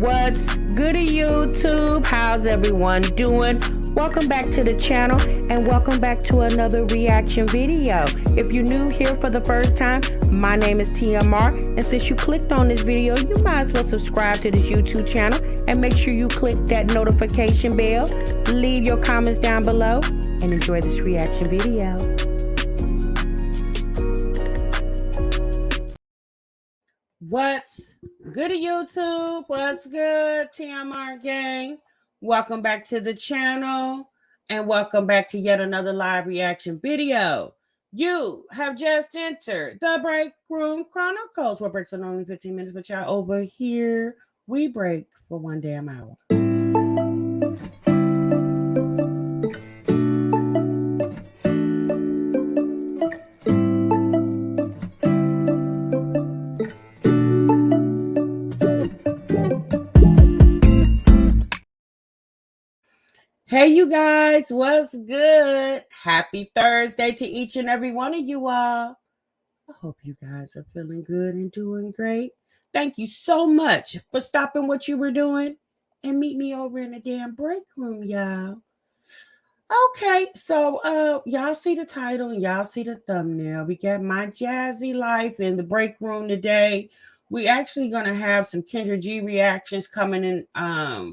What's good, YouTube? How's everyone doing? Welcome back to the channel and welcome back to another reaction video. If you're new here for the first time, my name is TMR, and since you clicked on this video, you might as well subscribe to this YouTube channel and make sure you click that notification bell. Leave your comments down below and enjoy this reaction video. What's good, YouTube? What's good, TMR gang? Welcome back to the channel and welcome back to yet another live reaction video. You have just entered the Break Room Chronicles, where breaks are only 15 minutes, but y'all over here, we break for one damn hour. Hey, you guys, what's good? Happy Thursday to each and every one of you all. I hope you guys are feeling good and doing great. Thank you so much for stopping what you were doing and meet me over in the damn break room, y'all. Okay, so y'all see the title and y'all see the thumbnail. We got my Jazzy Life in the break room today. We actually gonna have some Kendra G reactions coming in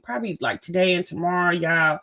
probably like today and tomorrow, y'all.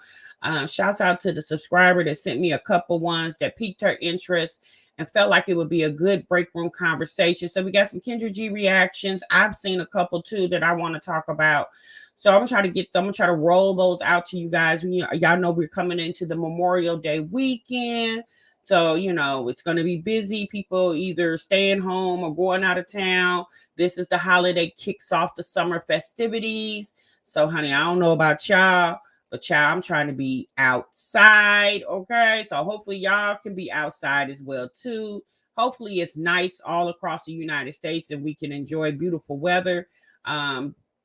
Shouts out to the subscriber that sent me a couple ones that piqued her interest and felt like it would be a good break room conversation. So we got some Kendra G reactions. I've seen a couple too that I want to talk about. So I'm gonna try to roll those out to you guys. Y'all know we're coming into the Memorial Day weekend. So, you know, it's going to be busy. People either staying home or going out of town. This is the holiday kicks off the summer festivities. So, honey, I don't know about y'all, but y'all, I'm trying to be outside, okay? So hopefully y'all can be outside as well, too. Hopefully it's nice all across the United States and we can enjoy beautiful weather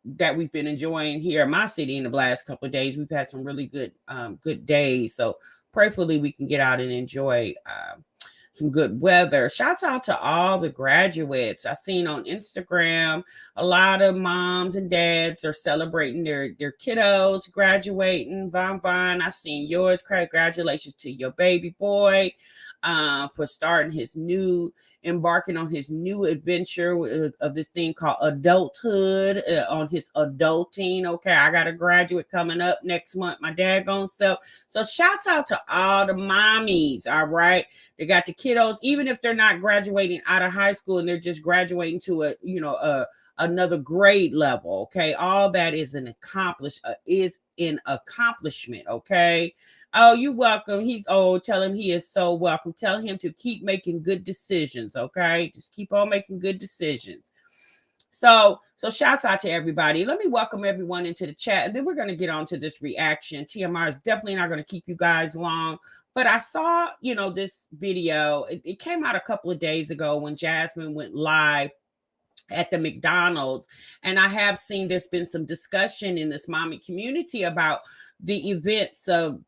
that we've been enjoying here in my city in the last couple of days. We've had some really good days. So prayerfully we can get out and enjoy some good weather. Shouts out to all the graduates. I seen on Instagram a lot of moms and dads are celebrating their kiddos graduating. Von, I seen yours. Congratulations to your baby boy for embarking on his new adventure of this thing called adulthood, on his adulting. Okay, I got a graduate coming up next month, my daggone self. So shouts out to all the mommies, all right? They got the kiddos, even if they're not graduating out of high school and they're just graduating to another grade level, okay? All that is an accomplishment, okay? Oh, you welcome. Tell him he is so welcome. Tell him to keep making good decisions, okay? Just keep on making good decisions. So shouts out to everybody. Let me welcome everyone into the chat, and then we're going to get on to this reaction. TMR is definitely not going to keep you guys long, but I saw, this video. It came out a couple of days ago when Jasmine went live at the McDonald's, and I have seen there's been some discussion in this mommy community about the events of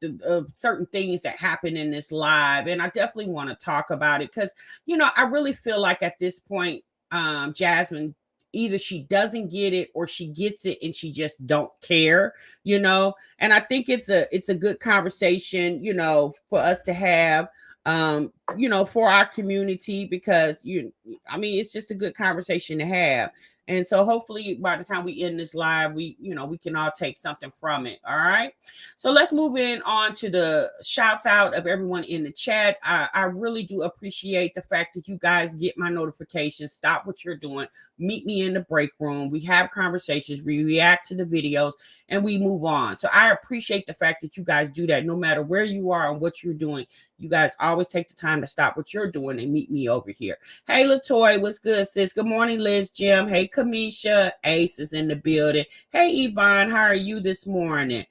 certain things that happen in this live, and I definitely want to talk about it because I really feel like at this point Jasmine, either she doesn't get it or she gets it and she just don't care, and I think it's a good conversation for us to have for our community, because it's just a good conversation to have. And so hopefully by the time we end this live, we can all take something from it. All right. So let's move on to the shouts out of everyone in the chat. I really do appreciate the fact that you guys get my notifications. Stop what you're doing. Meet me in the break room. We have conversations. We react to the videos and we move on. So I appreciate the fact that you guys do that no matter where you are and what you're doing. You guys always take the time to stop what you're doing and meet me over here. Hey, Latoya, what's good, sis? Good morning, Liz Jim. Hey, Kamisha. Ace is in the building. Hey, Yvonne, how are you this morning?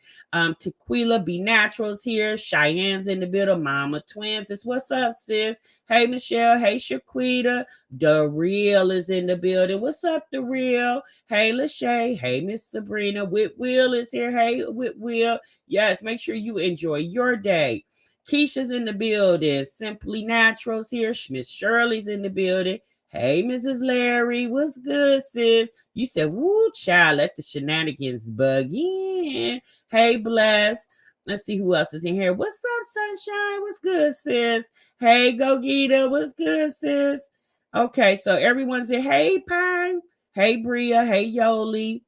Tequila Be Naturals here. Cheyenne's in the building. Mama Twins is what's up, sis? Hey, Michelle. Hey, Shaquita. The Real is in the building. What's up, The Real? Hey, Lachey. Hey, Miss Sabrina. Whit Will is here. Hey, Whit Will. Yes, make sure you enjoy your day. Keisha's in the building. Simply Naturals here. Miss Shirley's in the building. Hey, Mrs. Larry, what's good, sis? You said, woo, child, let the shenanigans bug in. Hey, Bless. Let's see who else is in here. What's up, Sunshine? What's good, sis? Hey, Go Gita. What's good, sis? Okay, so everyone's in. Hey, Pine. Hey, Bria. Hey, Yoli.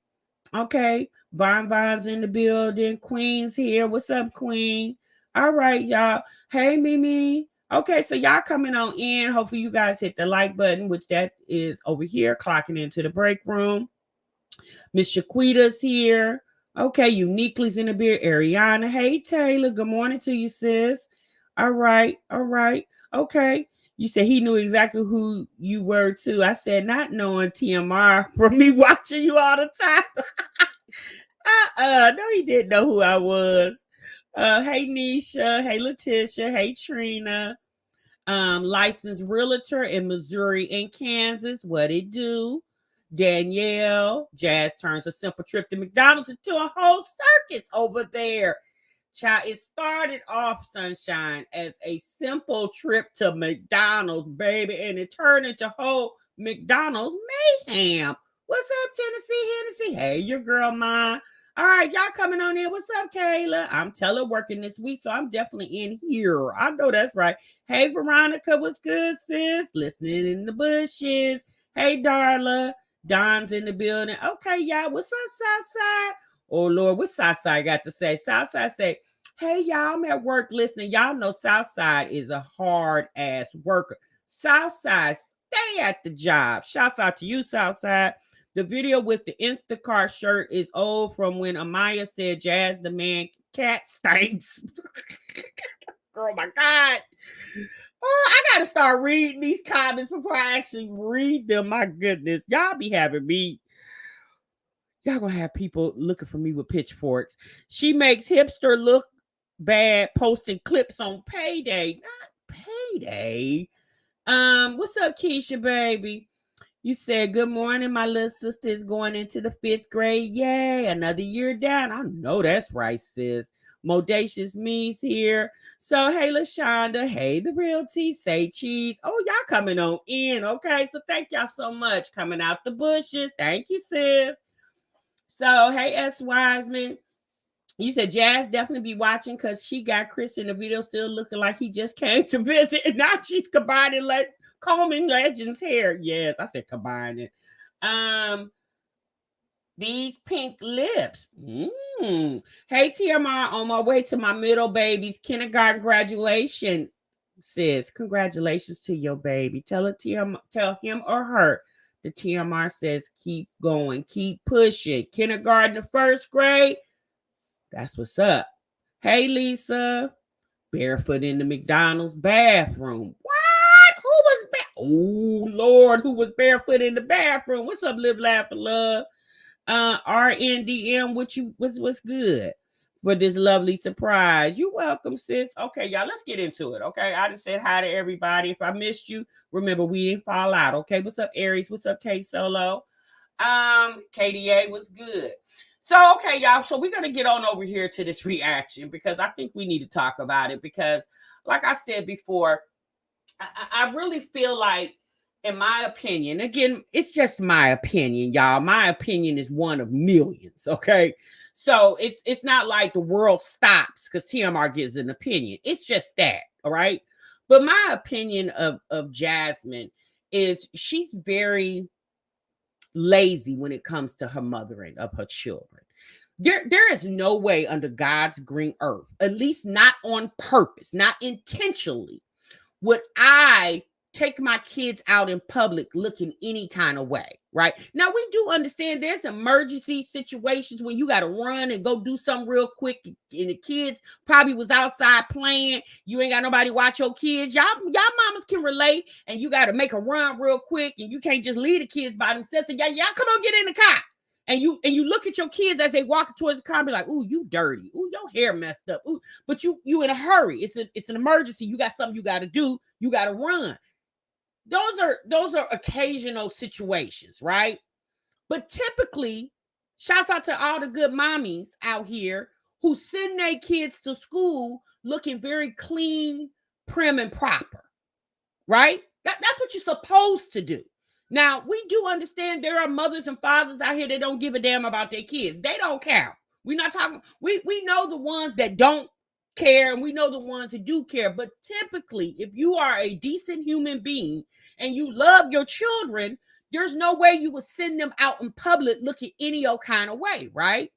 Okay, Von's in the building. Queen's here. What's up, Queen? All right, y'all. Hey, Mimi. Okay, so y'all coming on in. Hopefully, you guys hit the like button, which that is over here, clocking into the break room. Miss Shaquita's here. Okay, Uniquely's in the beer. Ariana. Hey, Taylor. Good morning to you, sis. All right, all right. Okay. You said he knew exactly who you were too. I said not knowing TMR from me watching you all the time. No, he didn't know who I was. Hey Nisha, hey Letitia, hey Trina. Licensed realtor in Missouri and Kansas. What it do? Danielle, Jazz turns a simple trip to McDonald's into a whole circus over there. Child, it started off, Sunshine, as a simple trip to McDonald's, baby, and it turned into whole McDonald's mayhem. What's up, Tennessee? Hey, your girl, Ma. All right, y'all coming on in. What's up, Kayla? I'm teleworking this week, so I'm definitely in here. I know that's right. Hey, Veronica, what's good, sis? Listening in the bushes. Hey, Darla. Don's in the building. Okay, y'all. What's up, Southside? Oh, Lord, what Southside got to say? Southside say, hey, y'all, I'm at work listening. Y'all know Southside is a hard-ass worker. Southside, stay at the job. Shouts out to you, Southside. The video with the Instacart shirt is old from when Amaya said Jazz the man cat stinks. Oh, my God. Oh, I got to start reading these comments before I actually read them. My goodness. Y'all be having me. Y'all gonna have people looking for me with pitchforks. She makes hipster look bad posting clips on Payday. Not Payday. What's up, Keisha, baby? You said, good morning. My little sister is going into the 5th grade. Yay, another year down. I know that's right, sis. Modacious Me's here. So, hey, LaShonda. Hey, the real T. Say cheese. Oh, y'all coming on in. Okay, so thank y'all so much. Coming out the bushes. Thank you, sis. So, hey, S. Wiseman. You said Jazz definitely be watching because she got Chris in the video still looking like he just came to visit. And now she's combining combing Legend's hair. Yes, I said combining. These pink lips. Hey, TMR, on my way to my middle baby's kindergarten graduation. Sis, congratulations to your baby. Tell him or her. The TMR says keep going, keep pushing. Kindergarten to 1st grade. That's what's up. Hey, Lisa. Barefoot in the McDonald's bathroom. What? Who was oh, Lord, who was barefoot in the bathroom? What's up, Live, Laugh, and Love? RNDM, what's good for this lovely surprise? You welcome, sis. Okay, y'all, let's get into it. Okay, I just said hi to everybody. If I missed you, remember we didn't fall out. Okay, what's up, Aries? What's up, K Solo? KDA was good. So, okay, y'all. So we're gonna get on over here to this reaction because I think we need to talk about it because, like I said before, I really feel like, in my opinion, again, it's just my opinion, y'all. My opinion is one of millions. Okay, so it's not like the world stops because TMR gives an opinion. It's just that, all right. But my opinion of Jasmine is she's very lazy when it comes to her mothering of her children. There is no way under God's green earth, at least not on purpose, not intentionally, would I take my kids out in public looking any kind of way, right? Now, we do understand there's emergency situations when you got to run and go do something real quick, and the kids probably was outside playing. You ain't got nobody watch your kids. Y'all mamas can relate, and you got to make a run real quick, and you can't just leave the kids by themselves. And y'all come on, get in the car. And you look at your kids as they walk towards the car and be like, ooh, you dirty. Ooh, your hair messed up. Ooh, but you in a hurry. It's an emergency. You got something you got to do. You got to run. Those are occasional situations, right? But typically, shouts out to all the good mommies out here who send their kids to school looking very clean, prim, and proper, right? That's what you're supposed to do. Now, we do understand there are mothers and fathers out here that don't give a damn about their kids. They don't count. We're not talking, we know the ones that don't care, and we know the ones who do care. But typically, if you are a decent human being and you love your children, there's no way you would send them out in public looking any old kind of way, right?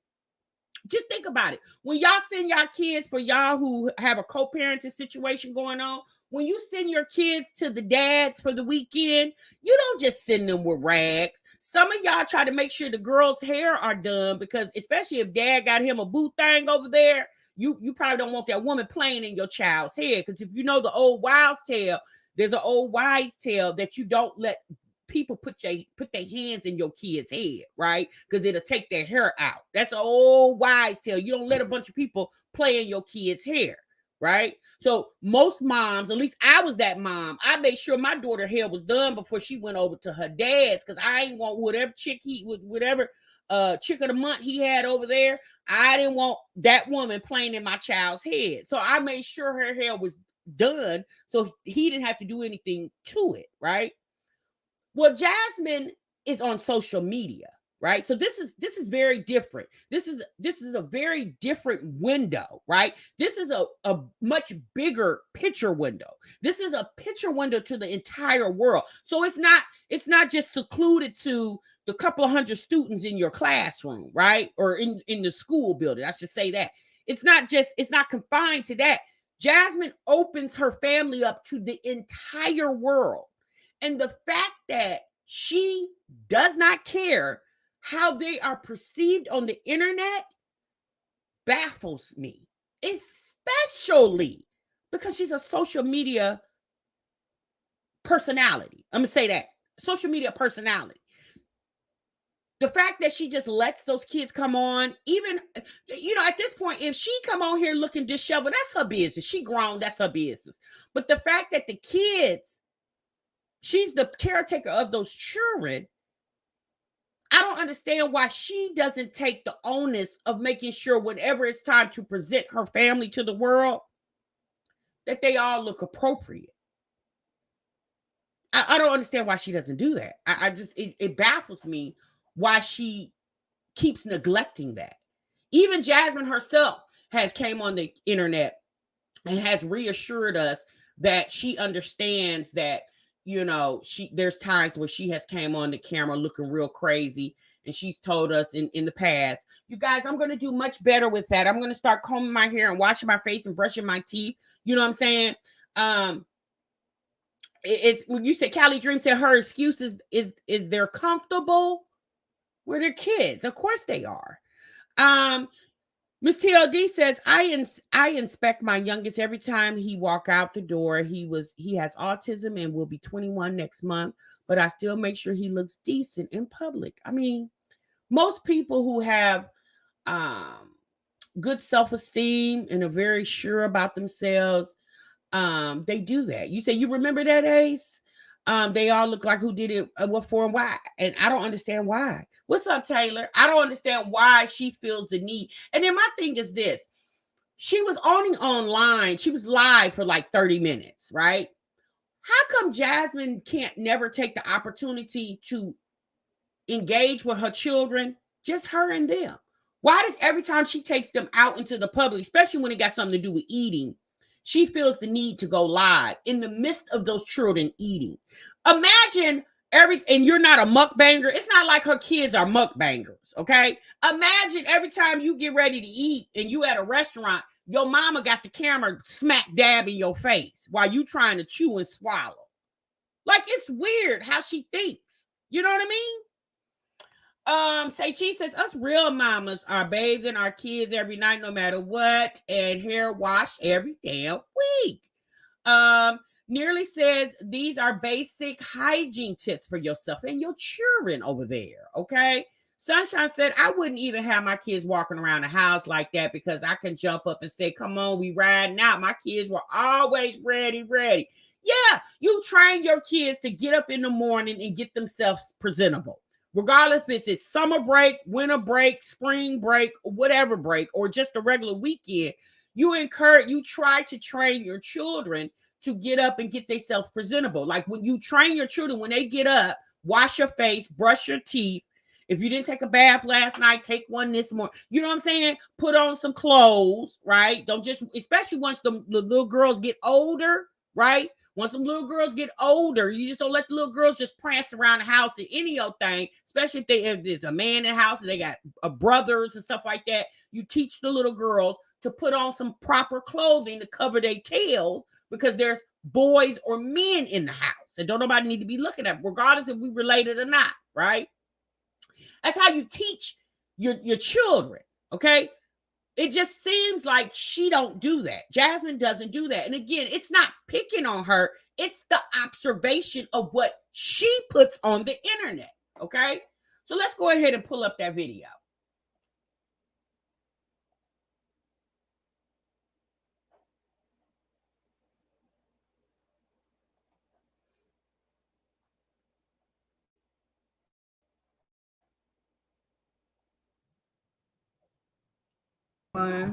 Just think about it. When y'all send y'all kids, for y'all who have a co-parenting situation going on, when you send your kids to the dads for the weekend, you don't just send them with rags. Some of y'all try to make sure the girls' hair are done, because especially if dad got him a boo thing over there, you probably don't want that woman playing in your child's hair. Because if you know the old wives' tale, there's an old wives' tale that you don't let people put their hands in your kid's head, right? Because it'll take their hair out. That's an old wise tale. You don't let a bunch of people play in your kid's hair, right? So most moms, at least I was that mom, I made sure my daughter's hair was done before she went over to her dad's, because I ain't want whatever chick chick of the month he had over there. I didn't want that woman playing in my child's head. So I made sure her hair was done so he didn't have to do anything to it, right? Well, Jasmine is on social media, right? So this is very different. This is a very different window, right? This is a much bigger picture window. This is a picture window to the entire world. So it's not just secluded to the couple of hundred students in your classroom, right? Or in the school building. I should say that. It's not confined to that. Jasmine opens her family up to the entire world. And the fact that she does not care how they are perceived on the internet baffles me, especially because she's a social media personality. I'm going to say that. Social media personality. The fact that she just lets those kids come on, even, at this point, if she come on here looking disheveled, that's her business. She grown, that's her business. But the fact that the kids, she's the caretaker of those children, I don't understand why she doesn't take the onus of making sure whenever it's time to present her family to the world, that they all look appropriate. I don't understand why she doesn't do that. It baffles me why she keeps neglecting that. Even Jasmine herself has came on the internet and has reassured us that she understands that, there's times where she has came on the camera looking real crazy. And she's told us in the past, you guys, I'm going to do much better with that. I'm going to start combing my hair and washing my face and brushing my teeth. You know what I'm saying? It's when you said Callie Dream said her excuse is they're comfortable with their kids. Of course they are. Miss TLD says, I inspect my youngest every time he walk out the door. He has autism and will be 21 next month, but I still make sure he looks decent in public. I mean, most people who have good self-esteem and are very sure about themselves, they do that. You say, you remember that, Ace? They all look like who did it, what for and why. And I don't understand why. What's up, Taylor? I don't understand why she feels the need. And then my thing is this. She was online. She was live for like 30 minutes, right? How come Jasmine can't never take the opportunity to engage with her children, just her and them? Why does every time she takes them out into the public, especially when it got something to do with eating, she feels the need to go live in the midst of those children eating? Imagine and you're not a mukbanger. It's not like her kids are mukbangers, okay? Imagine every time you get ready to eat and you at a restaurant, your mama got the camera smack dab in your face while you trying to chew and swallow. Like, it's weird how she thinks. You know what I mean? Say Chi says, us real mamas are bathing our kids every night, no matter what, and hair wash every damn week. Nearly says, these are basic hygiene tips for yourself and your children over there, okay? Sunshine said, I wouldn't even have my kids walking around the house like that, because I can jump up and say, come on, we riding out. My kids were always ready. Yeah, you train your kids to get up in the morning and get themselves presentable. Regardless if it's summer break, winter break, spring break, whatever break, or just a regular weekend, you try to train your children to get up and get themselves presentable. Like when you train your children, when they get up, wash your face, brush your teeth. If you didn't take a bath last night, take one this morning. You know what I'm saying? Put on some clothes, right? Don't just, especially once the little girls get older, right? Once some little girls get older, you just don't let the little girls just prance around the house in any old thing, especially if there's a man in the house and they got brothers and stuff like that. You teach the little girls to put on some proper clothing to cover their tails, because there's boys or men in the house and don't nobody need to be looking at them, regardless if we related or not, right? That's how you teach your children, okay? It just seems like she don't do that. Jasmine doesn't do that. And again, it's not picking on her. It's the observation of what she puts on the internet, okay? So let's go ahead and pull up that video. I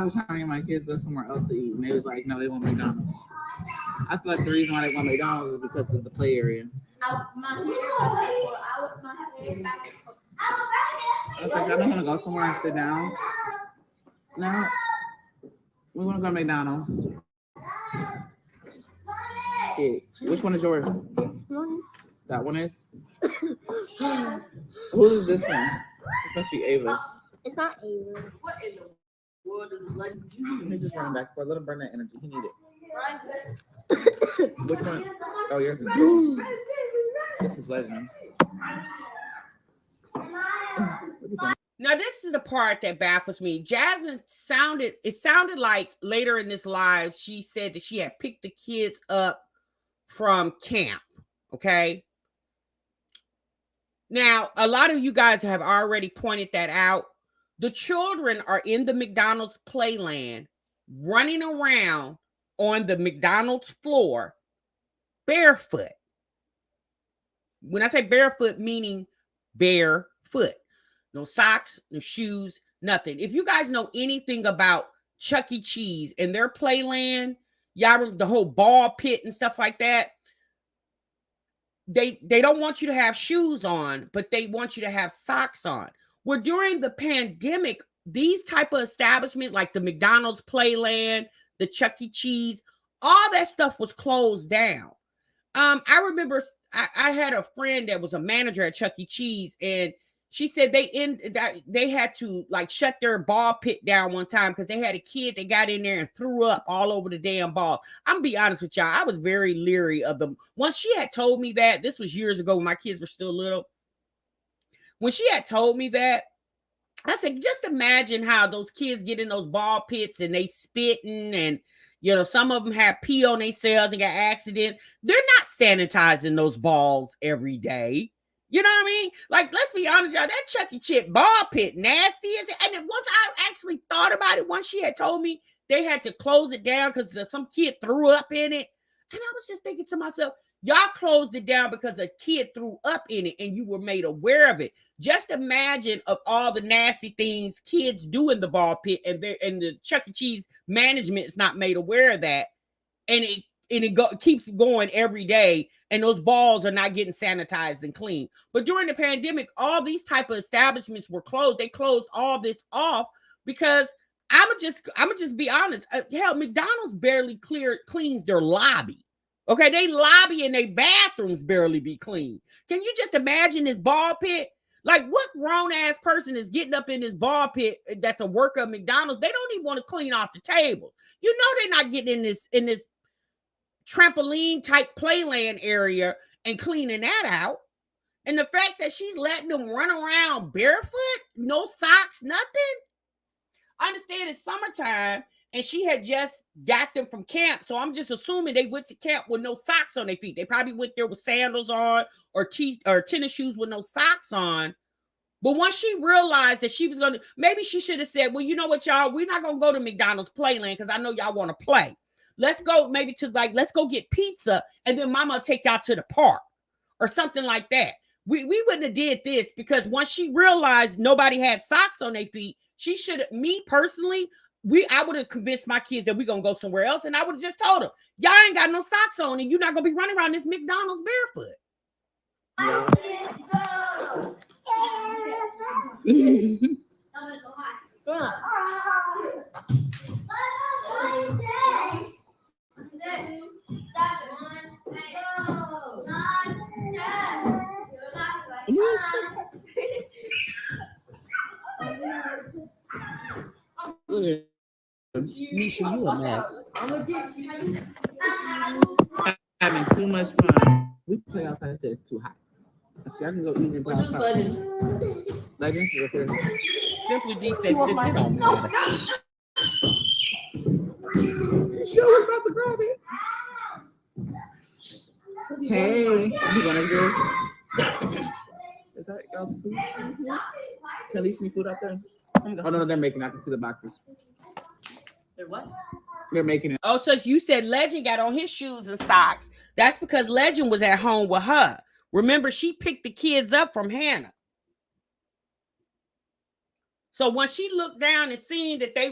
was trying to get my kids to go somewhere else to eat, and they was like, no, they want McDonald's. I feel like the reason why they want McDonald's is because of the play area. I was like, I don't want to go somewhere and sit down. No, we want to go to McDonald's. Kids, which one is yours? This one. That one is? Who is this one? This must be Ava's. It's not Ava's. What in the world is it like? Let me just run back for it. Let him burn that energy. He need it. Which one? Oh, yours is good. This is Legends. Now, this is the part that baffles me. Jasmine sounded like later in this live, she said that she had picked the kids up from camp, okay? Now, a lot of you guys have already pointed that out. The children are in the McDonald's playland, running around on the McDonald's floor, barefoot. When I say barefoot, meaning barefoot. No socks, no shoes, nothing. If you guys know anything about Chuck E. Cheese and their playland, y'all, the whole ball pit and stuff like that, they don't want you to have shoes on, but they want you to have socks on. Well, during the pandemic, these type of establishments like the McDonald's playland, the Chuck E. Cheese, all that stuff was closed down. I remember I had a friend that was a manager at Chuck E. Cheese, and she said they had to like shut their ball pit down one time because they had a kid that got in there and threw up all over the damn ball. I'm gonna be honest with y'all, I was very leery of them. Once she had told me that, this was years ago when my kids were still little. When she had told me that, I said, just imagine how those kids get in those ball pits and they spitting, and you know, some of them have pee on themselves and got accidents. They're not sanitizing those balls every day. You know what I mean? Like, let's be honest, y'all, that Chuck E. Cheese ball pit nasty is it? And then once I actually thought about it, once she had told me they had to close it down because some kid threw up in it. And I was just thinking to myself, y'all closed it down because a kid threw up in it and you were made aware of it. Just imagine of all the nasty things kids do in the ball pit, and the Chuck E. Cheese management is not made aware of that. And it keeps going every day, and those balls are not getting sanitized and clean. But during the pandemic, all these type of establishments were closed. They closed all this off because I'm gonna just be honest. Hell, McDonald's barely cleans their lobby. Okay, they lobby and their bathrooms barely be clean. Can you just imagine this ball pit? Like, what grown ass person is getting up in this ball pit that's a worker of McDonald's? They don't even want to clean off the table. You know they're not getting in this trampoline type playland area and cleaning that out. And the fact that she's letting them run around barefoot, no socks, nothing. I understand it's summertime and she had just got them from camp, so I'm just assuming they went to camp with no socks on their feet. They probably went there with sandals on or tennis shoes with no socks on. But once she realized that she was gonna, maybe she should have said, well, you know what, y'all, we're not gonna go to McDonald's playland because I know y'all want to play. Let's go maybe to let's go get pizza, and then mama will take y'all to the park or something like that. We wouldn't have did this, because once she realized nobody had socks on their feet, she should have, me personally, I would have convinced my kids that we're gonna go somewhere else, and I would have just told them, y'all ain't got no socks on, and you're not gonna be running around this McDonald's barefoot. Yeah. Nisha, you a mess. Having too much fun. We play outside. It's too hot. See, I can go eat and play outside. Legends is up there. Simply D says this don't matter. Sure, we're about to grab it. Hey, you want to yours? Is that y'all's food? Can you see any food out there? Oh no, they're making. I can see the boxes. They're what? They're making it. Oh, so you said Legend got on his shoes and socks. That's because Legend was at home with her. Remember, she picked the kids up from Hannah. So when she looked down and seen that they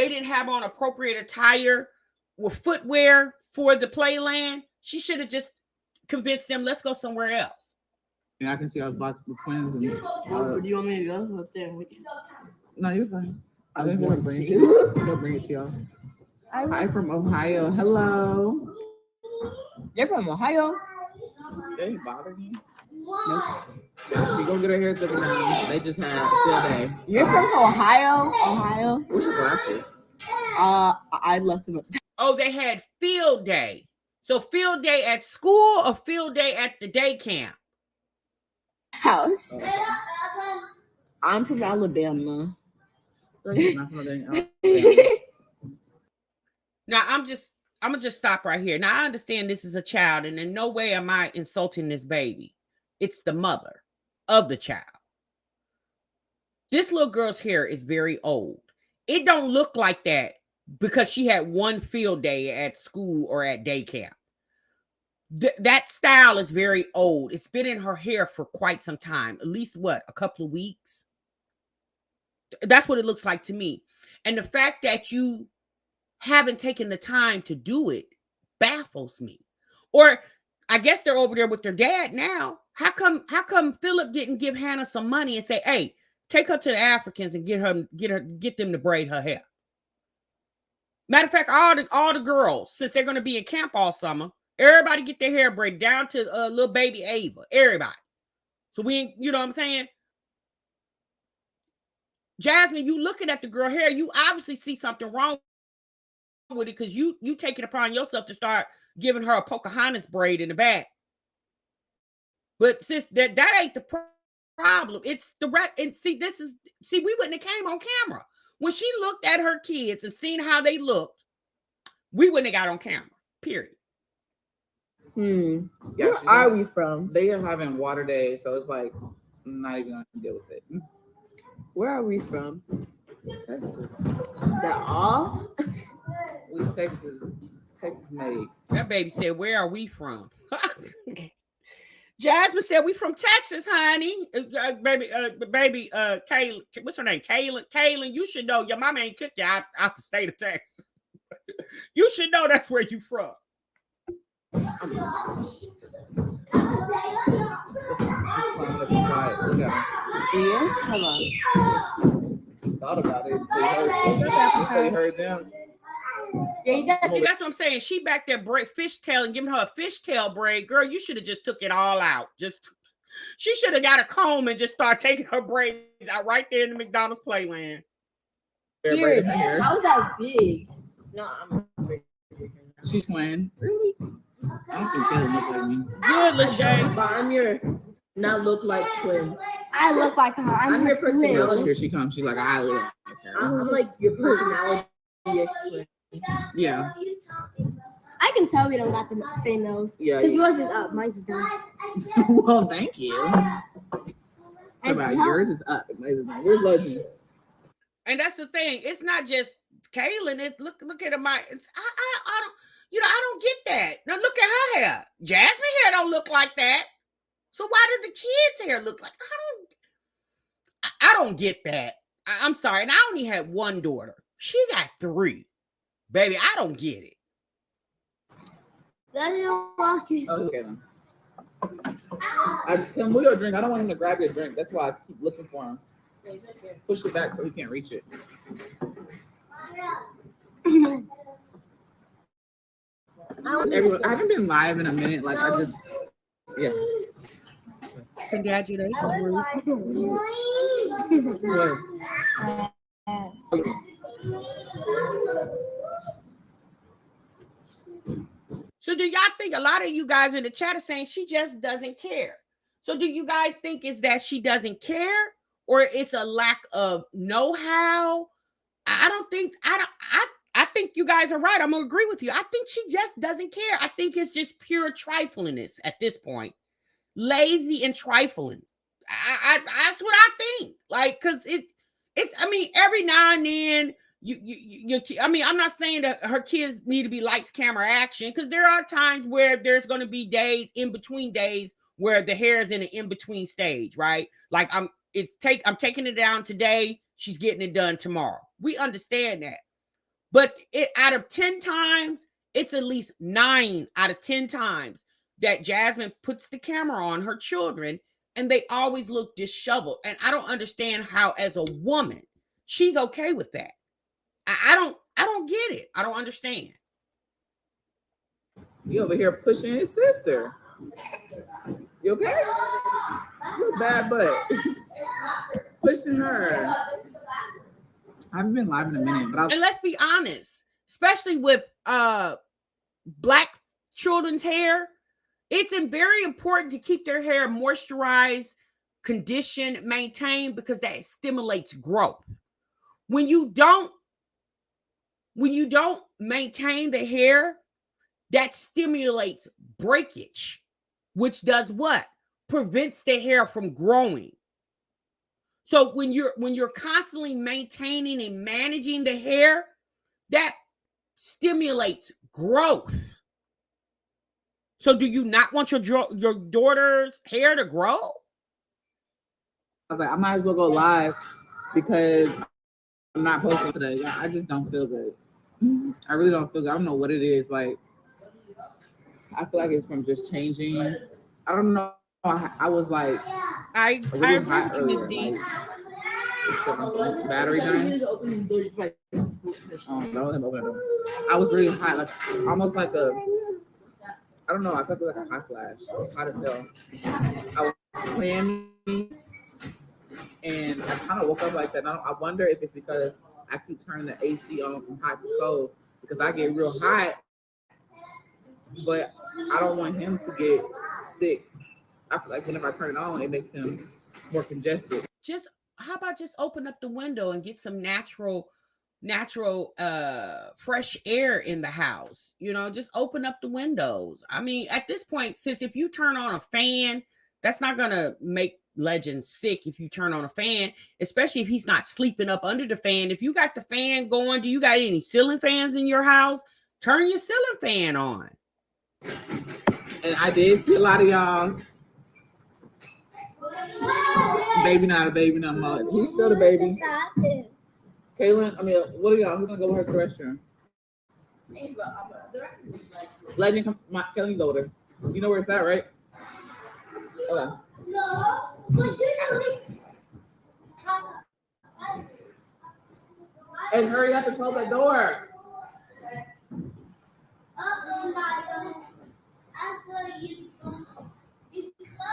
didn't have on appropriate attire or footwear for the playland, she should have just convinced them, let's go somewhere else. Yeah, I can see I was boxing the twins. And, Do you want me to go up there with you? No, you're fine. I think they'll bring it. They'll bring it to y'all. Hi from Ohio. Hello. They're from Ohio. They ain't bothering you. Nope. Yeah, she gonna get her hair taken down. They just had field day. You're from Ohio? Ohio? What's your glasses? I left them. Oh, they had field day. So field day at school or field day at the day camp? House. Oh. I'm from Alabama. Not from Alabama. Now I'm gonna just stop right here. Now I understand this is a child, and in no way am I insulting this baby. It's the mother of the child. This little girl's hair is very old. It don't look like that because she had one field day at school or at day camp. That style is very old. It's been in her hair for quite some time, at least a couple of weeks. That's what it looks like to me. And the fact that you haven't taken the time to do it baffles me. Or I guess they're over there with their dad now. How come Philip didn't give Hannah some money and say, hey, take her to the Africans and get them to braid her hair? Matter of fact, all the girls, since they're going to be in camp all summer, everybody get their hair braided down to little baby Ava. Everybody. So you know what I'm saying? Jasmine, you looking at the girl hair, you obviously see something wrong with it because you take it upon yourself to start giving her a Pocahontas braid in the back. But sis, that ain't the problem. It's the and see, we wouldn't have came on camera. When she looked at her kids and seen how they looked, we wouldn't have got on camera. Period. Yeah, Where are we from? They are having water day, so it's like I'm not even gonna deal with it. Where are we from? Texas. That all? We Texas made. That baby said, where are we from? Jasmine said, we from Texas, honey. Baby, Kaylin, what's her name? Kaylin, you should know your mama ain't took you out the state of Texas. You should know that's where you from. Yes, hello. Thought about it until you heard them. Yeah, you got See, that's what I'm saying. She back there fishtail and giving her a fishtail braid. Girl, you should have just took it all out. She should have got a comb and just start taking her braids out right there in the McDonald's playland. weird. How's that big? No, I'm She's twin. Really? I don't think Kaylin look like me. Good, Lachey. but I'm your not look like twin. I look like her. I'm your personality. Here she comes. She's like, I look like her. I'm like your personality. Yes, twin. Yeah. I can tell we don't got the same nose. Yeah. Because yours is up, mine's down. Well, thank you. How about yours is up. Where's Legend? And that's the thing. It's not just Kaylin. It's look at her. I don't, I don't get that. Now look at her hair. Jasmine's hair don't look like that. So why did the kids' hair look like? I don't get that. I'm sorry. And I only had one daughter. She got 3. Baby, I don't get it. Oh, okay then. Can we go drink? I don't want him to grab your drink. That's why I keep looking for him. Push it back so he can't reach it. Everyone, I haven't been live in a minute. Like I just, yeah. Congratulations, Ruth. So do y'all think a lot of you guys in the chat are saying she just doesn't care? So do you guys think it's that she doesn't care, or it's a lack of know-how? I think you guys are right. I'm gonna agree with you. I think she just doesn't care. I think it's just pure triflingness at this point. Lazy and trifling. That's what I think. Like, cause it's I mean, every now and then I mean, I'm not saying that her kids need to be lights, camera, action, because there are times where there's going to be days in between days where the hair is in an in-between stage, right? Like I'm taking it down today, she's getting it done tomorrow. We understand that. But out of 10 times, it's at least 9 out of 10 times that Jasmine puts the camera on her children and they always look disheveled. And I don't understand how, as a woman, she's okay with that. I don't get it. I don't understand. You over here pushing his sister. You okay? You a bad butt. Pushing her. I haven't been live in a minute, but and let's be honest, especially with Black children's hair, it's very important to keep their hair moisturized, conditioned, maintained, because that stimulates growth. When you don't maintain the hair, that stimulates breakage, which does what? Prevents the hair from growing. So when you're constantly maintaining and managing the hair, that stimulates growth. So do you not want your daughter's hair to grow? I was like, I might as well go live because I'm not posting today. I just don't feel good. I really don't feel good. I don't know what it is. Like, I feel like it's from just changing. I don't know. I was like, I agree with you, Miss D. Battery dying. Oh, don't let him open the door. I was really hot, like almost like a, I don't know. I felt like a hot flash. It was hot as hell. I was clammy, and I kind of woke up like that. I wonder if it's because I keep turning the AC on from hot to cold because I get real hot, but I don't want him to get sick. I feel like whenever I turn it on, it makes him more congested. How about just open up the window and get some natural fresh air in the house? You know, just open up the windows. I mean, at this point, since if you turn on a fan, that's not gonna make Legend sick. If you turn on a fan, especially if he's not sleeping up under the fan. If you got the fan going, do you got any ceiling fans in your house? Turn your ceiling fan on. And I did see a lot of y'all's baby, not a baby no more. He's still the baby. Kaylin, what are y'all? Who's gonna go with her to the restroom? Legend, come, Kaylin, go with her. You know where it's at, right? Okay. No, but you know. And hurry up and close that door.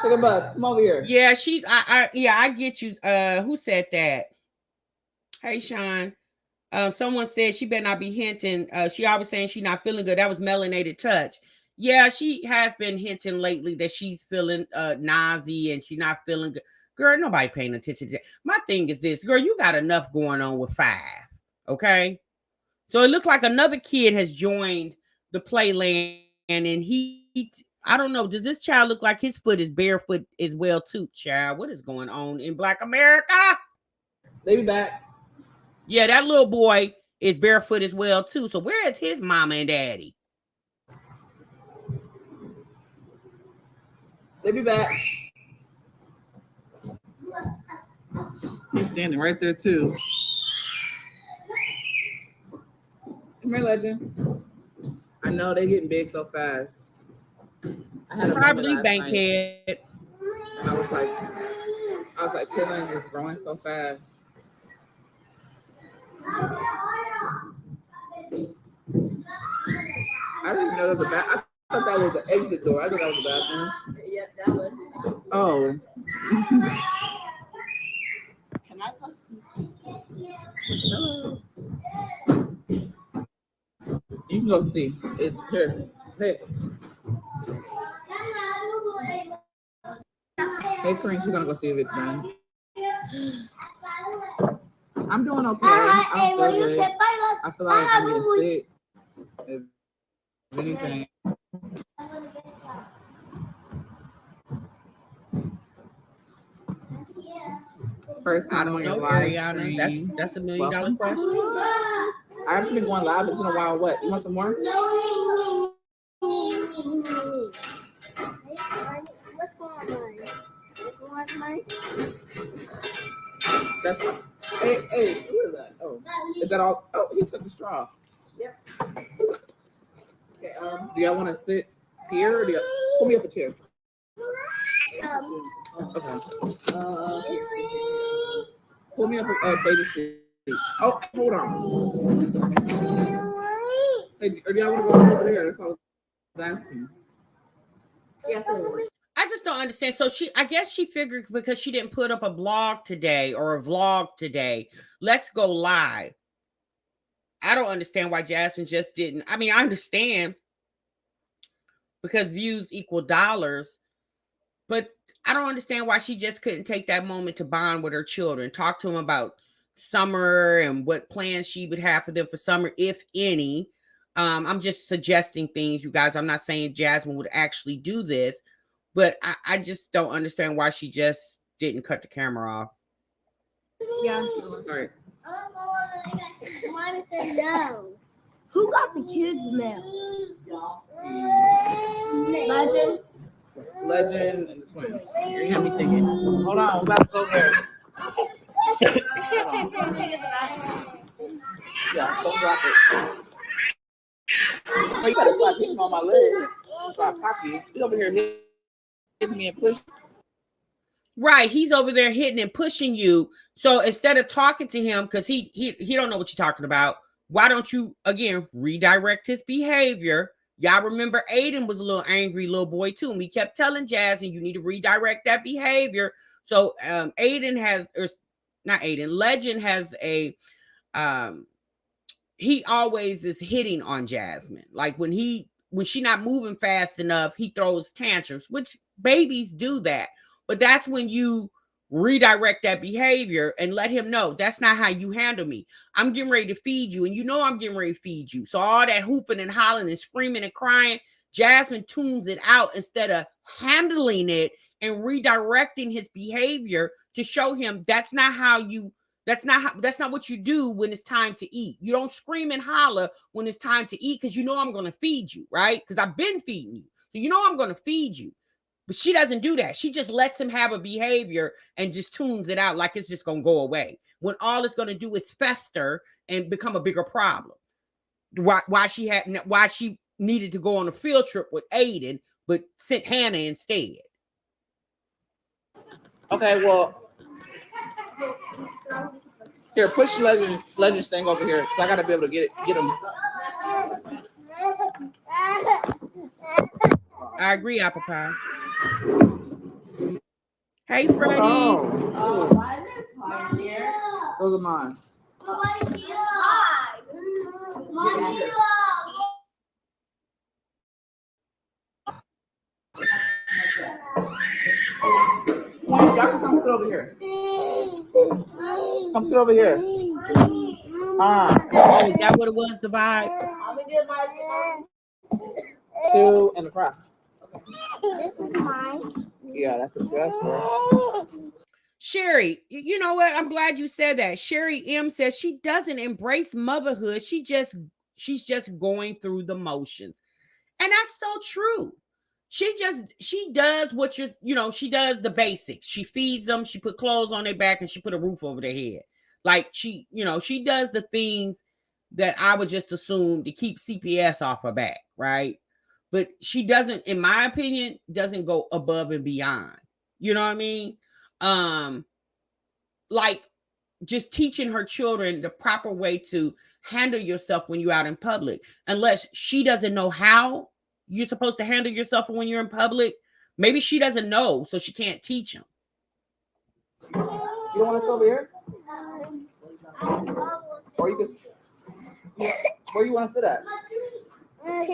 Take a bug. Come over here. Yeah, I get you. Who said that? Hey, Sean. Someone said she better not be hinting. She always saying she's not feeling good. That was Melanated Touch. Yeah, she has been hinting lately that she's feeling nausea and she's not feeling good. Girl, nobody paying attention to that. My thing is this, girl, you got enough going on with 5. Okay. So it looked like another kid has joined the playland, and I don't know. Does this child look like his foot is barefoot as well too, child? What is going on in Black America? They be back. Yeah, that little boy is barefoot as well too. So where is his mama and daddy? They be back. He's standing right there too. Come here, Legend. I know they getting big so fast. I had a Probably moment last night, Bankhead. and I was like, Kaylin's is growing so fast. I didn't even know there was a bathroom. I thought that was the exit door. I thought that was the bathroom. Yeah, that was. Oh. Can I go see? You can go see. It's here. Hey. Hey, Kareem, she's gonna go see if it's done. I'm doing okay. I don't feel good. I feel like I'm getting sick. If anything. First I time don't on your know, live Ariana. stream. That's $1 million Welcome. question. I haven't been going live. It's been a while. What? You want some more? What's going on? What's going on? That's hey, who is that? Oh, is that all? Oh, he took the straw. Yep. Okay. Do y'all want to sit here? Or do y'all pull me up a chair? Okay. Pull me up a baby seat. Oh, hold on. Hey, or do y'all want to go over there? That's what I was asking. Yes, I just don't understand. So I guess she figured because she didn't put up a blog today or a vlog today, let's go live. I don't understand why Jasmine just didn't. I mean, I understand because views equal dollars, but I don't understand why she just couldn't take that moment to bond with her children, talk to them about summer and what plans she would have for them for summer, if any. I'm just suggesting things, you guys. I'm not saying Jasmine would actually do this, but I just don't understand why she just didn't cut the camera off. Yeah. All right. Mom said no. Who got the kids' mail? Legend and the twins. You got me thinking. Hold on, we're about to go there. Yeah, don't drop it. Oh, you gotta stop hitting on my leg. Stop pocket. He's over here hitting me and pushing. Right, he's over there hitting and pushing you. So instead of talking to him, because he don't know what you're talking about, why don't you again redirect his behavior? Y'all remember Aiden was a little angry little boy too, and we kept telling Jazzy you need to redirect that behavior. So Aiden has, or not Aiden, Legend has a he always is hitting on Jasmine. Like when she not moving fast enough, he throws tantrums, which babies do that. But that's when you redirect that behavior and let him know that's not how you handle me. I'm getting ready to feed you, and you know I'm getting ready to feed you. So all that hooping and hollering and screaming and crying, Jasmine tunes it out instead of handling it and redirecting his behavior to show him that's not what you do when it's time to eat. You don't scream and holler when it's time to eat because you know I'm going to feed you, right? Because I've been feeding you. So you know I'm going to feed you. But she doesn't do that. She just lets him have a behavior and just tunes it out like it's just going to go away. When all it's going to do is fester and become a bigger problem. Why she needed to go on a field trip with Aiden, but sent Hannah instead. Okay, well, here, push Legend's thing over here, because I got to be able to get him. I agree, Apple Pie. Hey, Freddie. Oh, why is there pie here? those are mine. Y'all can come sit over here. Come sit over here. Oh, is that what it was, the vibe? I'm gonna get my 2 and the fry. This is mine. Yeah, that's what that's for. Sherry, you know what? I'm glad you said that. Sherry M says she doesn't embrace motherhood. She's just going through the motions. And that's so true. She does what she does the basics. She feeds them, she put clothes on their back, and she put a roof over their head. Like she does the things that I would just assume to keep CPS off her back, right? But she doesn't, in my opinion, doesn't go above and beyond. You know what I mean? Like just teaching her children the proper way to handle yourself when you're out in public. Unless she doesn't know how you're supposed to handle yourself when you're in public, maybe she doesn't know, so she can't teach them. You don't want to sit over here? Or you can. Where you want to sit at? Hey.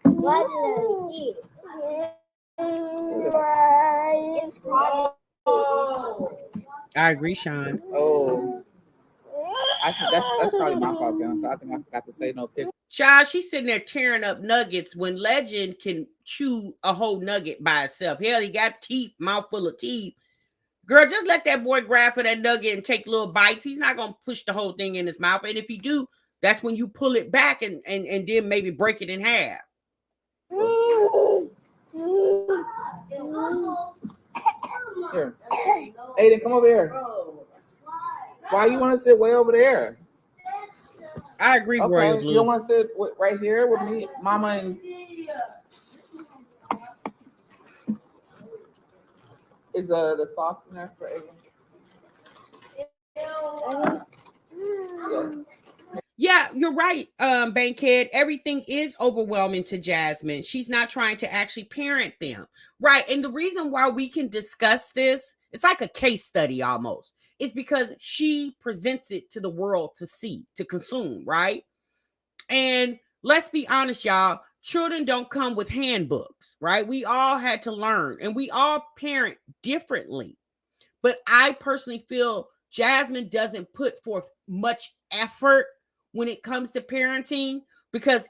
What did I eat? I agree, Sean. Oh, I think that's probably my fault, man. I think I forgot to say no picture. Child, she's sitting there tearing up nuggets when Legend can chew a whole nugget by itself. Hell, he got teeth, mouthful of teeth. Girl, just let that boy grab for that nugget and take little bites. He's not gonna push the whole thing in his mouth. And if you do, that's when you pull it back and then maybe break it in half. Here. Aiden, come over here. Why you want to sit way over there? I agree, Royal Blue. You don't want to sit right here with me, Mama, and is the sauce in there for Aiden? Yeah, you're right, Bankhead. Everything is overwhelming to Jasmine. She's not trying to actually parent them. Right. And the reason why we can discuss this, it's like a case study almost. It's because she presents it to the world to see, to consume, right? And let's be honest, y'all, children don't come with handbooks, right? We all had to learn and we all parent differently. But I personally feel Jasmine doesn't put forth much effort when it comes to parenting because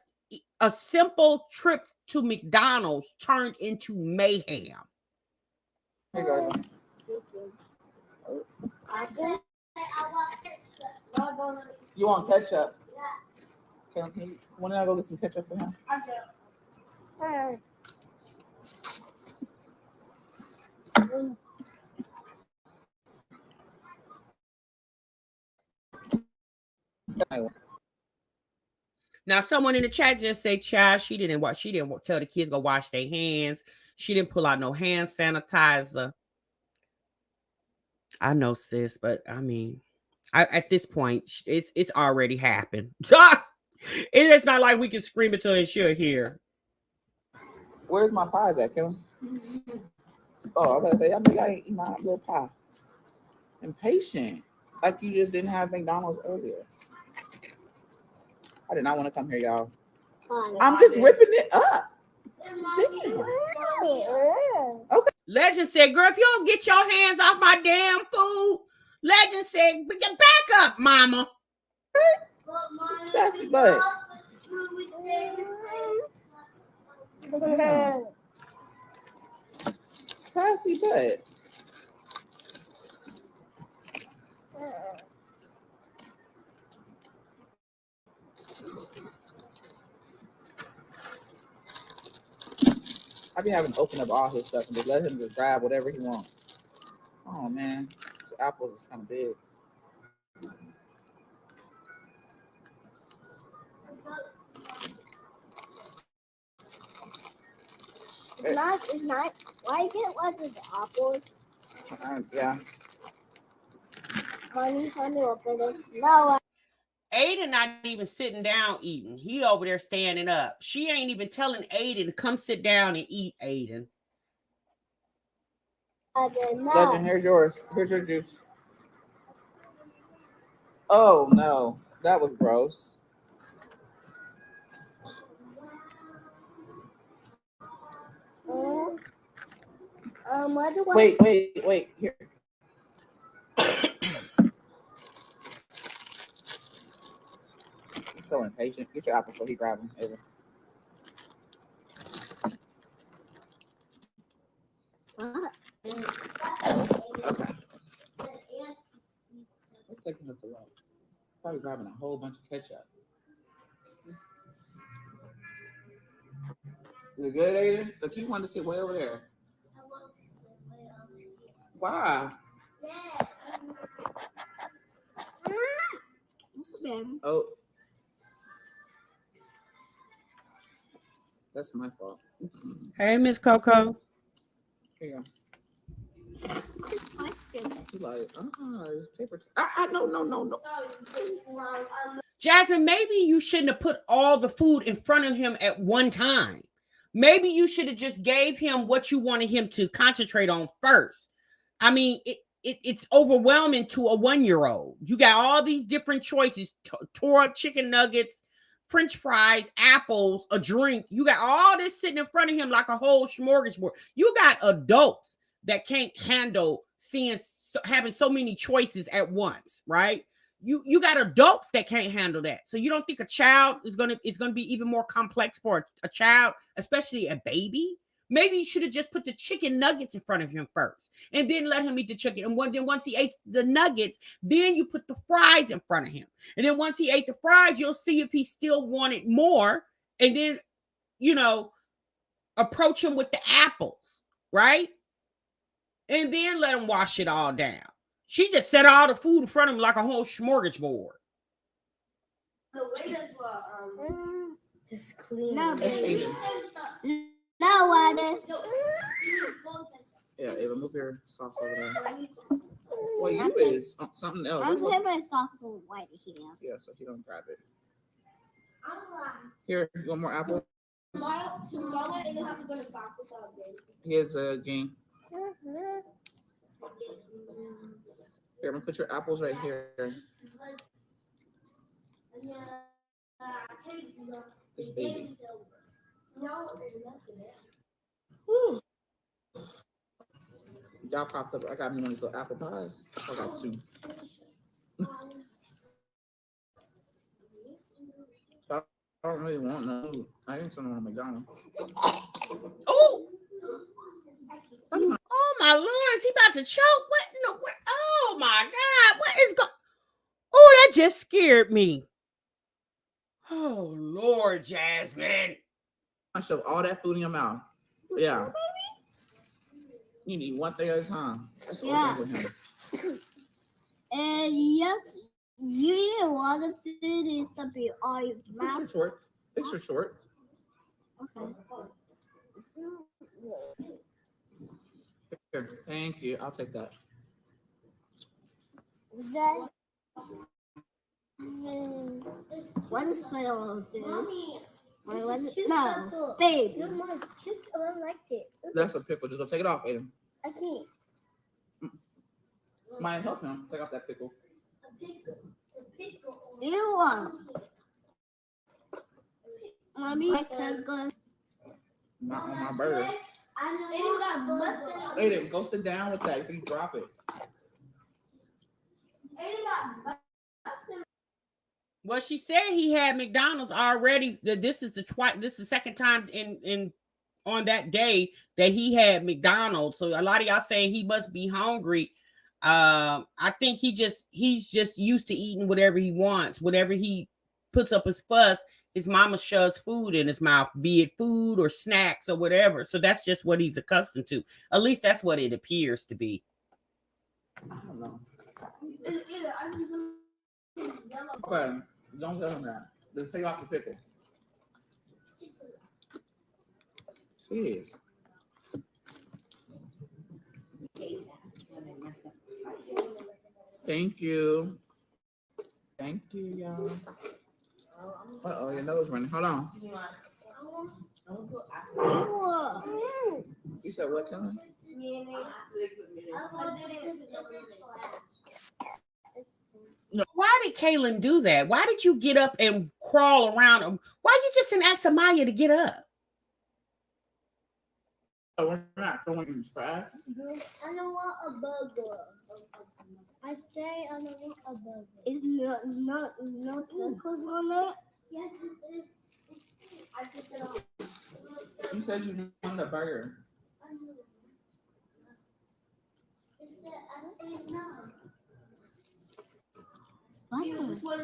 a simple trip to McDonald's turned into mayhem. Hey guys. You want ketchup? Okay, when I go get some ketchup for him? Now, someone in the chat just said, "Child, she didn't tell the kids go wash their hands. She didn't pull out no hand sanitizer." I know, sis, but I mean, at this point, it's already happened. It's not like we can scream it to her she'll hear. Where's my pies at, Kelly? Oh, I was about to say, I think I ain't eat my little pie. Impatient. Like you just didn't have McDonald's earlier. I did not want to come here, y'all. I'm just ripping it up. Okay. Legend said, "Girl, if you don't get your hands off my damn food," Legend said, "Get back up, mama." Sassy butt. Sassy butt. I be having to open up all his stuff and just let him just grab whatever he wants. Oh man, this apples is kind of big. It's not. Why can't one of the apples? Yeah. Honey, open it. No. Aiden not even sitting down eating. He over there standing up. She ain't even telling Aiden to come sit down and eat, Aiden. Legend, here's yours. Here's your juice. Oh no, that was gross. Wait. Here. So impatient. Get your apple so he grab them. Okay. What's taking us so long? Probably grabbing a whole bunch of ketchup. Is it good, Aiden? Look, you want to sit way over there. Why? Oh, that's my fault. Hey, Miss Coco. Here you go. He's like, it's paper. No. Jasmine, maybe you shouldn't have put all the food in front of him at one time. Maybe you should have just gave him what you wanted him to concentrate on first. I mean, it's overwhelming to a 1-year-old. You got all these different choices: tore up chicken nuggets, French fries, apples, a drink. You got all this sitting in front of him like a whole smorgasbord. You got adults that can't handle having so many choices at once, right? You got adults that can't handle that. So you don't think a child is gonna be even more complex for a child, especially a baby? Maybe you should have just put the chicken nuggets in front of him first, and then let him eat the chicken. And then once he ate the nuggets, then you put the fries in front of him. And then once he ate the fries, you'll see if he still wanted more. And then, approach him with the apples, right? And then let him wash it all down. She just set all the food in front of him like a whole smorgasbord. The waiters were just clean. No, baby. No, water. Yeah, Ava, move your sauce over there. Well, you is something else. I'm putting my sauce for white here. Yeah, so he don't grab it. Here, you want more apples? Tomorrow, and you have to go to doctor's office. Here's a game. Here, I'm gonna put your apples right here. This baby. Woo. Y'all popped up. I got me one of these little apple pies. I got 2. I don't really want no food. I didn't send them on McDonald's. Oh! Oh my Lord, is he about to choke? What in the world? Oh my God, what is going? Oh, that just scared me. Oh Lord, Jasmine. I shove all that food in your mouth. Yeah. You need one thing at a time. That's all for him. And yes, you eat a lot of food is to be all your mouth. Fix your shorts. Okay. Here, thank you. I'll take that. What is my own food? What was it? No, babe. I like it. That's a pickle. Just go take it off, Aiden. I can't. Might help him take off that pickle. You want? Mommy, I can't go. Not on my burger. Aiden, go sit down with that. You can drop it. Well, she said he had McDonald's already. This is the second time in on that day that he had McDonald's. So a lot of y'all saying he must be hungry. I think he's just used to eating whatever he wants, whatever he puts up his fuss. His mama shoves food in his mouth, be it food or snacks or whatever. So that's just what he's accustomed to. At least that's what it appears to be. I don't know. Okay, don't tell him that. Just take off the pickle. Jeez. Thank you. Thank you, y'all. Uh-oh, your nose running. Hold on. You said what, Kelly? No. Why did Kaylin do that? Why did you get up and crawl around him? Why you just didn't ask Amaya to get up? Oh, we're not throwing in trash. I don't want a burger. I say I don't want a burger. Is no pickles on it? Yes, it is. I took it off. You said you wanted a burger. I said no.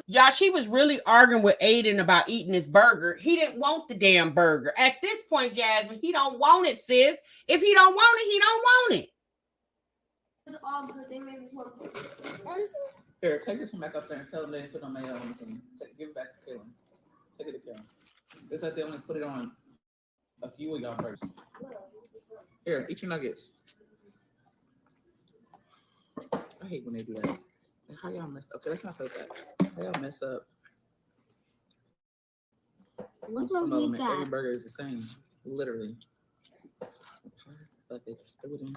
Y'all, she was really arguing with Aiden about eating his burger. He didn't want the damn burger. At this point, Jasmine, he don't want it, sis. If he don't want it, he don't want it. all good. They made this one. Here, take this one back up there and tell them they didn't put on mayo on the thing. Give it back to Kaylin. Take it to Kaylin. It's like they only put it on a few of y'all first. Here, eat your nuggets. I hate when they do that. How y'all mess up? Okay, let's not play that. How y'all mess up? What's Some wrong of with them, every that? burger is the same. Literally. But they just threw it in here.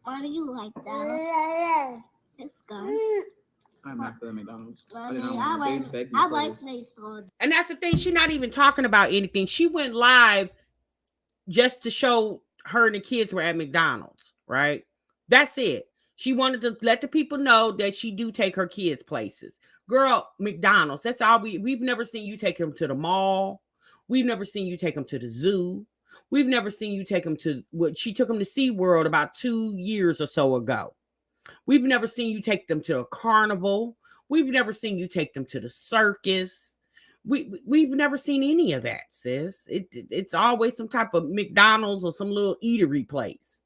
Why do you like that? It's good. I'm not for the McDonald's. I I did not mean, want to I beg I for like this. McDonald's. And that's the thing. She's not even talking about anything. She went live just to show her and the kids were at McDonald's, right? That's it. She wanted to let the people know that she do take her kids places. Girl, McDonald's, that's all we've never seen you take them to the mall. We've never seen you take them to the zoo. We've never seen you take them to what she took them to SeaWorld about 2 years or so ago. We've never seen you take them to a carnival. We've never seen you take them to the circus. We've never seen any of that, sis. It's always some type of McDonald's or some little eatery place.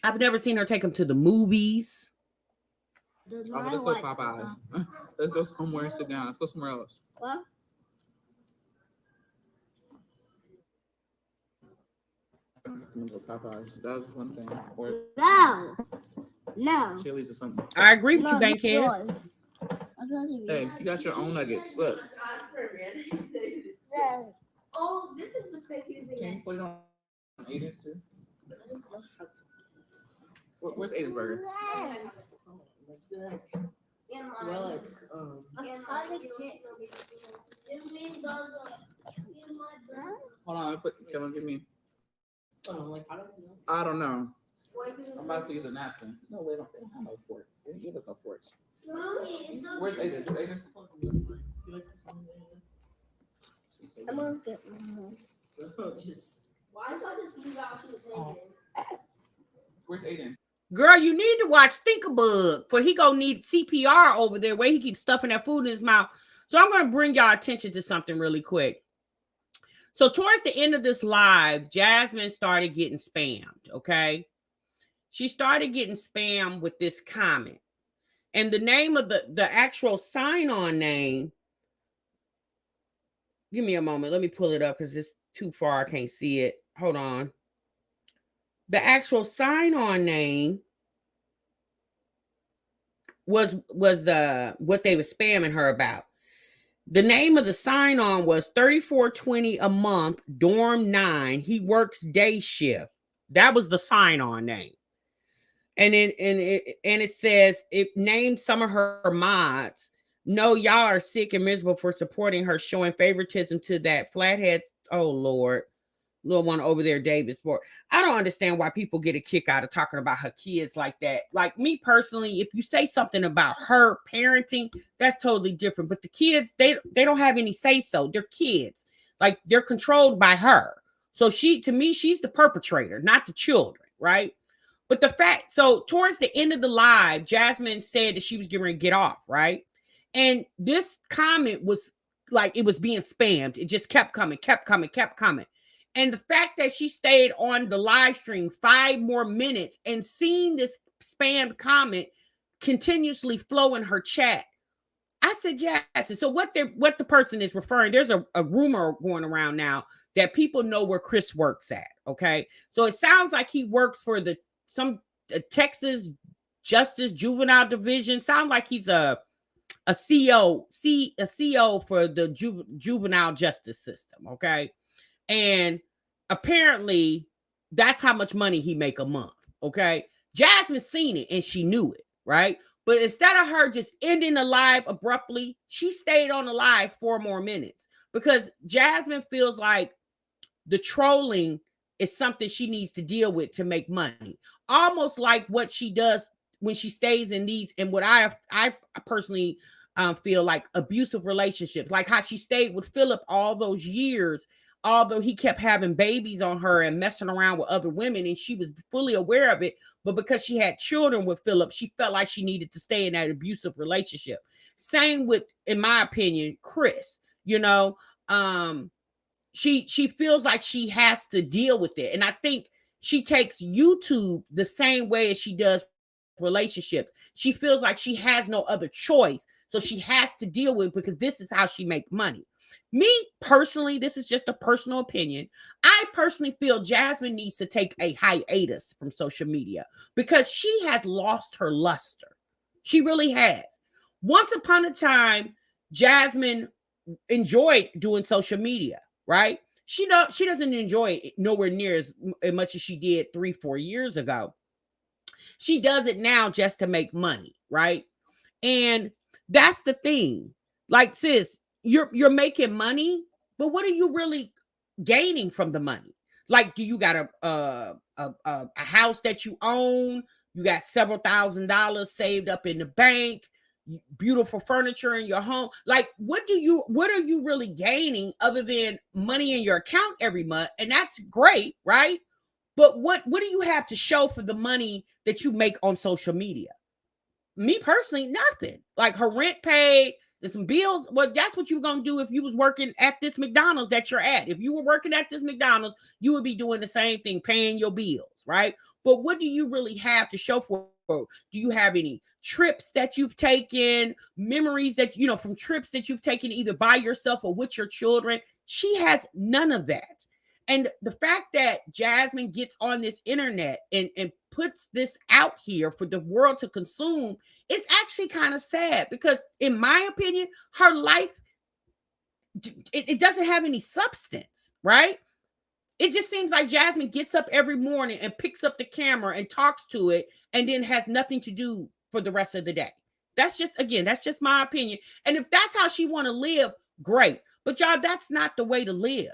I've never seen her take them to the movies. Also, let's go to Popeyes. Let's go somewhere and sit down. Let's go somewhere else. What? I'm gonna go Popeyes. That was one thing. Or No. No. Chili's or something. I agree with you, No, Bankhead. yours. Hey, you got your own nuggets. Look. Oh, this is the craziest thing. Can you put it on Aiden's too? Where's Aiden's burger? Hold on, let me put Kellen, give me. I don't know. I'm about to use a napkin. No, they don't have no forks. They didn't give us no forks. Where's Aiden's? Is Aiden's? I'm gonna get one. Why did I just leave out she was making? Where's Aiden? Girl, you need to watch Thinkabug, for he gonna need CPR over there where he keeps stuffing that food in his mouth. So I'm gonna bring y'all attention to something really quick. So towards the end of this live, Jasmine started getting spammed, okay? She started getting spammed with this comment. And the name of the actual sign-on name, give me a moment. Let me pull it up because it's too far. I can't see it. Hold on. The actual sign-on name was what they were spamming her about. The name of the sign-on was 3420 a month, dorm 9. He works day shift. That was the sign-on name. And it says it named some of her mods. No, y'all are sick and miserable for supporting her, showing favoritism to that flathead. Oh Lord. Little one over there, David Sport. I don't understand why people get a kick out of talking about her kids like that. Like me personally, if you say something about her parenting, that's totally different. But the kids, they don't have any say so. They're kids. Like they're controlled by her. So to me, she's the perpetrator, not the children, right? But the fact, so towards the end of the live, Jasmine said that she was getting ready to get off, right? And this comment was like it was being spammed. It just kept coming, kept coming, kept coming. And the fact that she stayed on the live stream 5 more minutes and seeing this spammed comment continuously flow in her chat, I said, Jazzy, so what the person is referring, there's a rumor going around now that people know where Chris works at, okay? So it sounds like he works for some Texas Justice Juvenile Division. Sound like he's a CO for the juvenile justice system, okay? And apparently that's how much money he make a month, okay? Jasmine seen it and she knew it, right? But instead of her just ending the live abruptly, she stayed on the live 4 more minutes because Jasmine feels like the trolling is something she needs to deal with to make money. Almost like what she does when she stays in these, and what I personally feel like abusive relationships, like how she stayed with Philip all those years, although he kept having babies on her and messing around with other women, and she was fully aware of it. But because she had children with Philip, she felt like she needed to stay in that abusive relationship. Same with, in my opinion, Chris, you know, she feels like she has to deal with it. And I think she takes YouTube the same way as she does relationships. She feels like she has no other choice. So she has to deal with it because this is how she makes money. Me personally, this is just a personal opinion. I personally feel Jasmine needs to take a hiatus from social media because she has lost her luster. She really has. Once upon a time, Jasmine enjoyed doing social media, right? She doesn't enjoy it nowhere near as much as she did 3-4 years ago. She does it now just to make money, right? And that's the thing. Like, sis, you're making money, but what are you really gaining from the money? Like, do you got a house that you own? You got several $1,000s saved up in the bank, beautiful furniture in your home. Like, what are you really gaining other than money in your account every month? And that's great, right? But what do you have to show for the money that you make on social media? Me personally, nothing. Like her rent paid and some bills. Well, that's what you were gonna do if you was working at this McDonald's that you're at. If you were working at this McDonald's, you would be doing the same thing, paying your bills, right? But what do you really have to show for? Do you have any trips that you've taken, memories that from trips that you've taken either by yourself or with your children? She has none of that. And the fact that Jasmine gets on this internet and puts this out here for the world to consume is actually kind of sad because, in my opinion, her life, it doesn't have any substance, right? It just seems like Jasmine gets up every morning and picks up the camera and talks to it and then has nothing to do for the rest of the day. That's just my opinion. And if that's how she want to live, great. But y'all, that's not the way to live.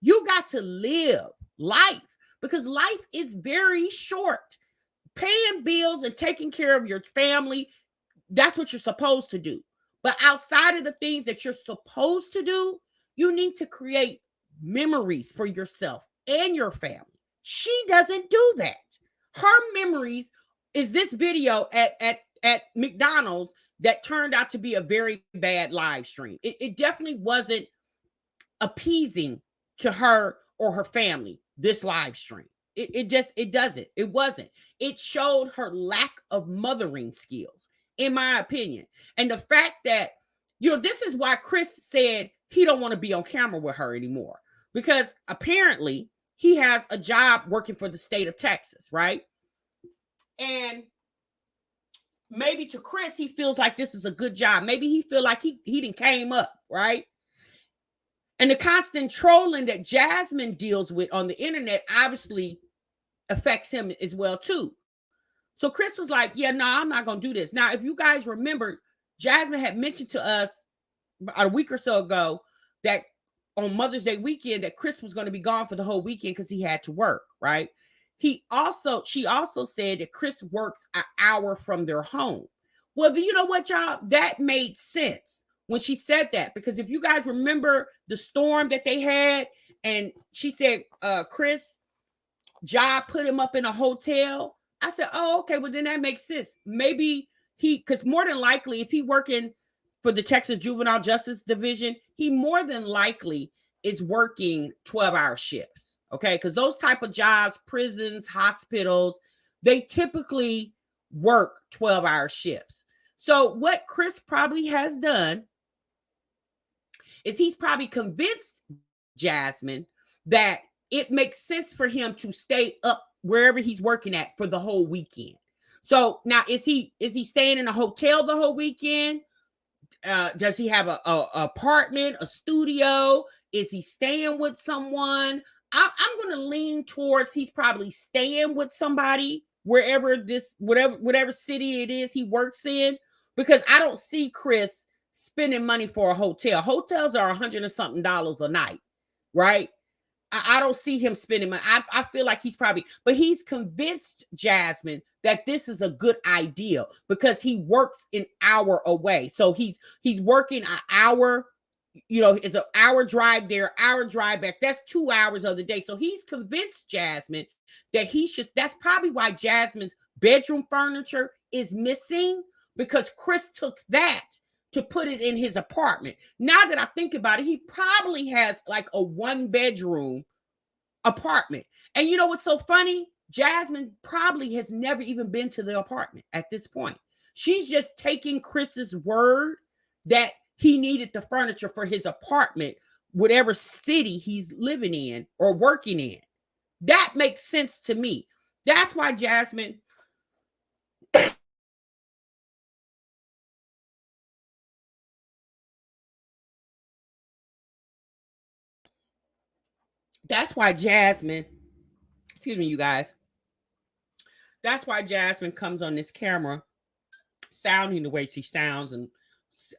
You got to live life because life is very short. Paying bills and taking care of your family, that's what you're supposed to do. But outside of the things that you're supposed to do, you need to create memories for yourself and your family. She doesn't do that. Her memories is this video at McDonald's that turned out to be a very bad live stream. It definitely wasn't appeasing to her or her family, this live stream. It wasn't. It showed her lack of mothering skills, in my opinion. And the fact that, this is why Chris said he don't want to be on camera with her anymore. Because apparently he has a job working for the state of Texas, right? And maybe to Chris, he feels like this is a good job. Maybe he feel like he didn't came up, right? And the constant trolling that Jasmine deals with on the internet obviously affects him as well, too. So Chris was like, yeah, no, I'm not going to do this. Now, if you guys remember, Jasmine had mentioned to us a week or so ago that on Mother's Day weekend that Chris was going to be gone for the whole weekend because he had to work, right? She also said that Chris works an hour from their home. Well, but you know what, y'all? That made sense when she said that, because if you guys remember the storm that they had, and she said, Chris, job put him up in a hotel. I said, oh, okay, well, then that makes sense. Maybe because more than likely, if he working for the Texas Juvenile Justice Division, he more than likely is working 12-hour shifts, okay? Because those type of jobs, prisons, hospitals, they typically work 12-hour shifts. So what Chris probably has done is he's probably convinced Jasmine that it makes sense for him to stay up wherever he's working at for the whole weekend. So now, is he staying in a hotel the whole weekend? Does he have a apartment, a studio? Is he staying with someone? I'm going to lean towards he's probably staying with somebody wherever whatever city it is he works in, because I don't see Chris spending money for a hotel. Hotels are $100 and something a night, right? I don't see him spending money. I feel like he's convinced Jasmine that this is a good idea because he works an hour away. So he's working an hour, it's an hour drive there, hour drive back. That's 2 hours of the day. So he's convinced Jasmine that that's probably why Jasmine's bedroom furniture is missing, because Chris took that to put it in his apartment. Now that I think about it, he probably has like a 1-bedroom apartment. And you know what's so funny? Jasmine probably has never even been to the apartment at this point. She's just taking Chris's word that he needed the furniture for his apartment, whatever city he's living in or working in. That makes sense to me. That's why Jasmine that's why Jasmine, excuse me, you guys. That's why Jasmine comes on this camera sounding the way she sounds and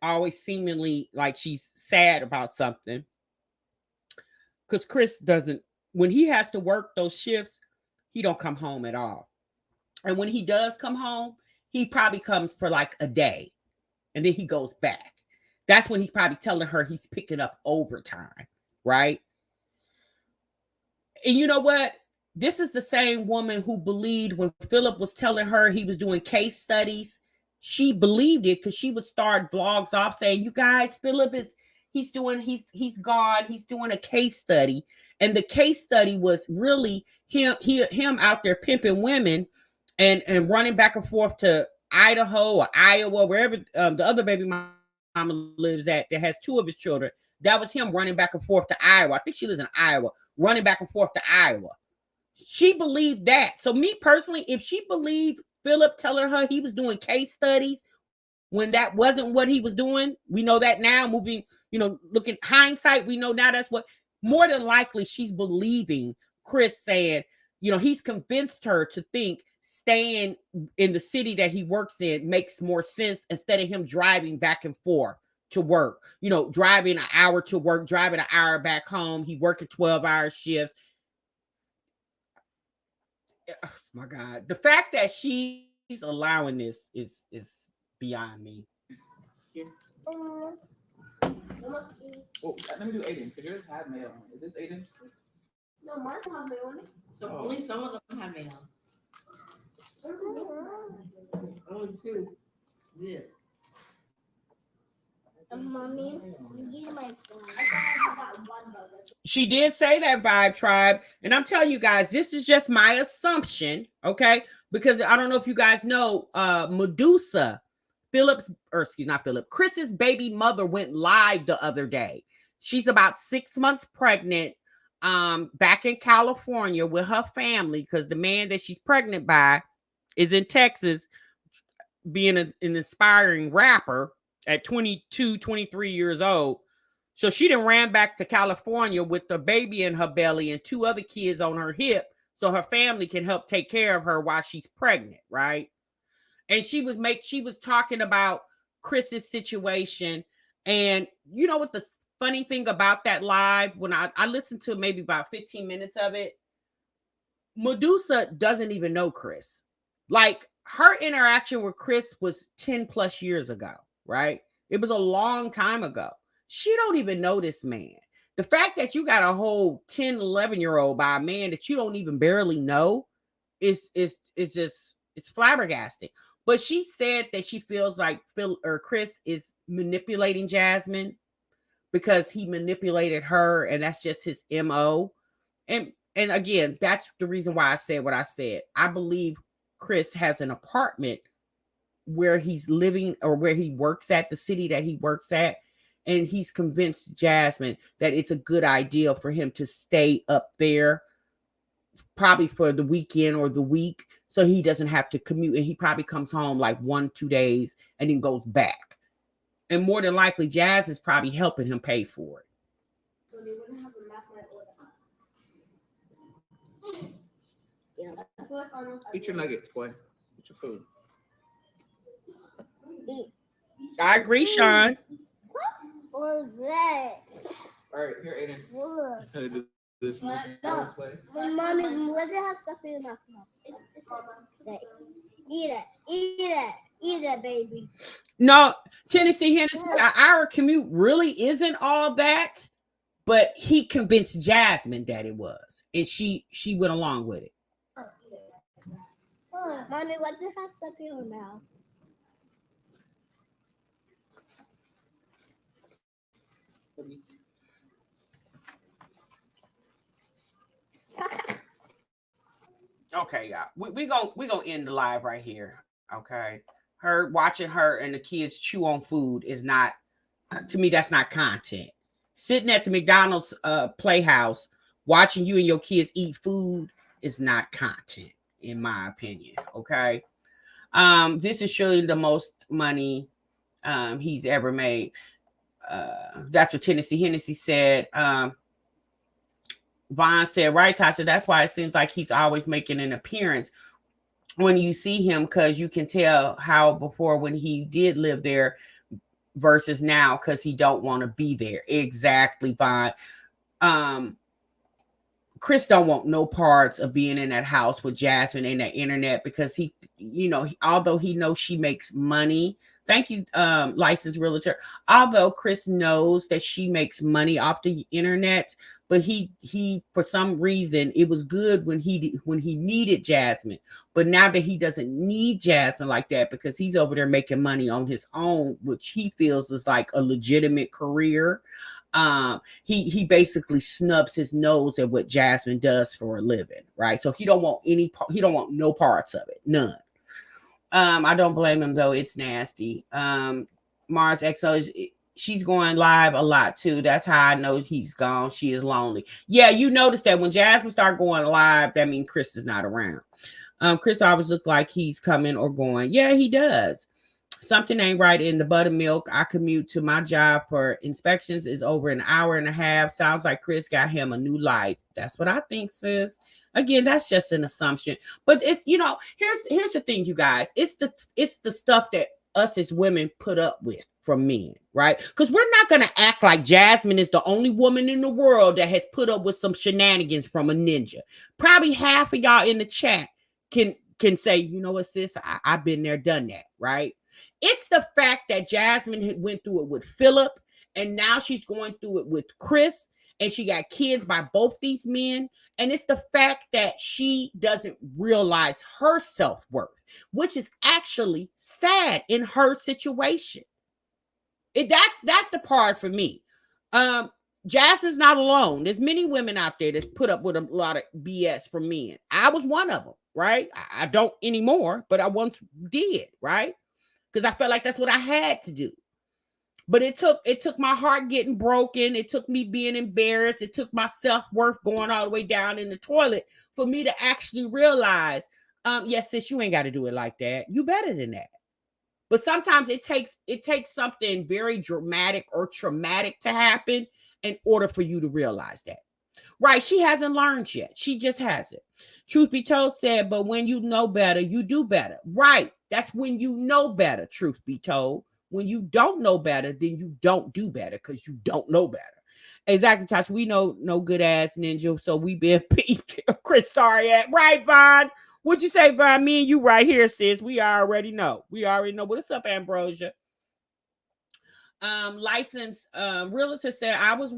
always seemingly like she's sad about something. Because Chris doesn't, when he has to work those shifts, he don't come home at all. And when he does come home, he probably comes for like a day and then he goes back. That's when he's probably telling her he's picking up overtime, right? And you know what? This is the same woman who believed when Philip was telling her he was doing case studies. She believed it because she would start vlogs off saying, you guys, Philip is, he's gone. He's doing a case study. And the case study was really him out there pimping women and running back and forth to Idaho or Iowa, wherever the other baby mama lives at that has 2 of his children. That was him running back and forth to Iowa. I think she lives in Iowa, running back and forth to Iowa. She believed that. So me personally, if she believed Philip telling her he was doing case studies when that wasn't what he was doing, we know that now, moving, looking hindsight, we know now that's what, more than likely she's believing Chris saying, he's convinced her to think staying in the city that he works in makes more sense instead of him driving back and forth to work, driving an hour to work, driving an hour back home. He working 12-hour shifts. Oh my God. The fact that she's allowing this is beyond me. Yeah. Oh, let me do Aiden. Because yours have mail on it. Is this Aiden? No, mine don't have mail on it. So only some of them have mail. Only 2. Yeah. Mommy, you my phone. She did say that, Vibe Tribe. And I'm telling you guys, this is just my assumption, okay? Because I don't know if you guys know, Medusa, Chris's baby mother went live the other day. She's about 6 months pregnant, back in California with her family, because the man that she's pregnant by is in Texas, being an inspiring rapper at 22, 23 years old. So she done ran back to California with the baby in her belly and 2 other kids on her hip so her family can help take care of her while she's pregnant, right? And she was talking about Chris's situation. And you know what the funny thing about that live, when I listened to maybe about 15 minutes of it, Medusa doesn't even know Chris. Like, her interaction with Chris was 10 plus years ago, right? It was a long time ago. She don't even know this man. The fact that you got a whole 10, 11-year-old by a man that you don't even barely know is just, it's flabbergasting. But she said that she feels like Chris is manipulating Jasmine because he manipulated her, and that's just his MO. And again, that's the reason why I said what I said. I believe Chris has an apartment where he's living or where he works at, the city that he works at, and he's convinced Jasmine that it's a good idea for him to stay up there probably for the weekend or the week so he doesn't have to commute, and he probably comes home like 1-2 days and then goes back. And more than likely, Jazz is probably helping him pay for it. So they wouldn't have a last night order. Yeah, that's what almost. Eat your nuggets, boy. Eat your food. I agree, Sean. What was that? All right, here, Aiden. What? How to do this way. Mommy, what does it have stuff in my mouth? Eat it, baby. No, Tennessee Hennessy, our commute really isn't all that, but he convinced Jasmine that it was, and she went along with it. Mommy, what does it have stuff in your mouth? priorities. Okay, y'all. We gonna end the live right here. Okay. Her watching her and the kids chew on food is not, to me, that's not content. Sitting at the McDonald's playhouse watching you and your kids eat food is not content, in my opinion. Okay. This is surely the most money he's ever made. That's what Tennessee Hennessy said. Vaughn said, right, Tasha, that's why it seems like he's always making an appearance when you see him, because you can tell how before when he did live there versus now because he don't want to be there. Exactly, Vaughn. Chris don't want no parts of being in that house with Jasmine and that internet because he, although he knows she makes money. Thank you, licensed realtor. Although Chris knows that she makes money off the internet, but he for some reason it was good when he needed Jasmine, but now that he doesn't need Jasmine like that because he's over there making money on his own, which he feels is like a legitimate career. He basically snubs his nose at what Jasmine does for a living, right? So he don't want no parts of it, none. I don't blame him though. It's nasty. Mars XO she's going live a lot too. That's how I know he's gone. She is lonely. Yeah, you notice that when Jasmine start going live, that means Chris is not around. Chris always look like he's coming or going. Yeah, he does. Something ain't right in the buttermilk. I commute to my job for inspections is over an hour and a half. Sounds like Chris got him a new life. That's what I think, sis. Again, that's just an assumption. But it's, here's the thing, you guys. It's the stuff that us as women put up with from men, right? Because we're not going to act like Jasmine is the only woman in the world that has put up with some shenanigans from a ninja. Probably half of y'all in the chat can say, you know what, sis, I've been there, done that, right? It's the fact that Jasmine had went through it with Philip, and now she's going through it with Chris, and she got kids by both these men. And it's the fact that she doesn't realize her self-worth, which is actually sad in her situation. That's the part for me. Jasmine's not alone. There's many women out there that's put up with a lot of BS from men. I was one of them, right? I don't anymore, but I once did, right? Because I felt like that's what I had to do. But it took my heart getting broken. It took me being embarrassed. It took my self-worth going all the way down in the toilet for me to actually realize, yes, sis, you ain't got to do it like that. You better than that. But sometimes it takes something very dramatic or traumatic to happen in order for you to realize that. Right, she hasn't learned yet. She just hasn't. Truth be told said, but when you know better, you do better. Right, that's when you know better, truth be told. When you don't know better, then you don't do better because you don't know better. Exactly, Tasha. We know no good ass ninja, so we been peak. Chris, sorry, right, Vaughn? What'd you say, Vaughn? Me and you right here, sis. We already know. What's up, Ambrosia? Licensed realtor said, I was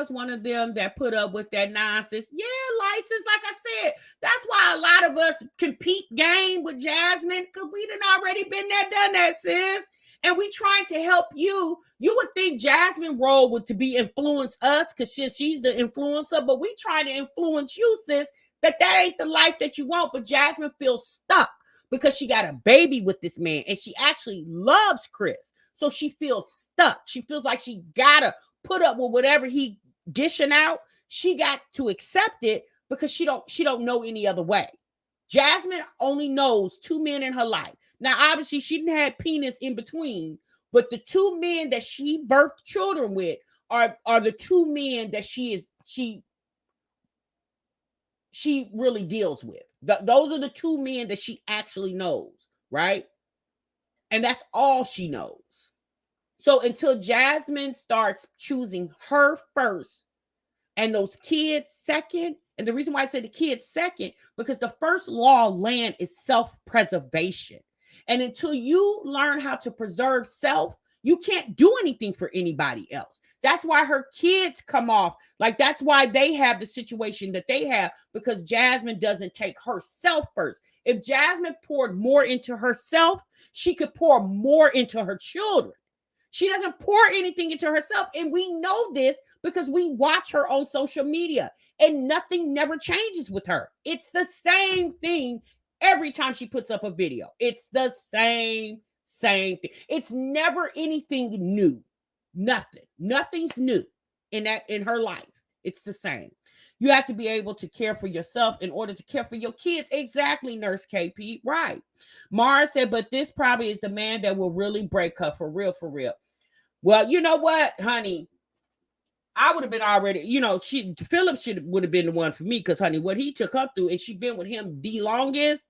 one of them that put up with that nonsense. Yeah, license, like I said, that's why a lot of us compete game with Jasmine, because we done already been there, done that, sis. And we trying to help you. You would think Jasmine role would to be influence us because she's the influencer, but we trying to influence you, sis, that ain't the life that you want. But Jasmine feels stuck because she got a baby with this man and she actually loves Chris. So she feels stuck. She feels like she gotta put up with whatever he dishing out. She got to accept it because she don't know any other way. Jasmine only knows two men in her life. Now, obviously, she didn't have penis in between, but the two men that she birthed children with are the two men that she really deals with. Those are the two men that she actually knows, right? And that's all she knows. So until Jasmine starts choosing her first and those kids second, and the reason why I say the kids second, because the first law of land is self-preservation. And until you learn how to preserve self, you can't do anything for anybody else. That's why her kids come off. Like, that's why they have the situation that they have, because Jasmine doesn't take herself first. If Jasmine poured more into herself, she could pour more into her children. She doesn't pour anything into herself. And we know this because we watch her on social media and nothing never changes with her. It's the same thing every time she puts up a video. It's the same thing. It's never anything new. Nothing's new in her life. It's the same. You have to be able to care for yourself in order to care for your kids. Exactly, Nurse KP. Right. Mara said, but this probably is the man that will really break her for real, for real. Well, you know what, honey? I would have been already, Philip would have been the one for me because, honey, what he took her through, and she's been with him the longest.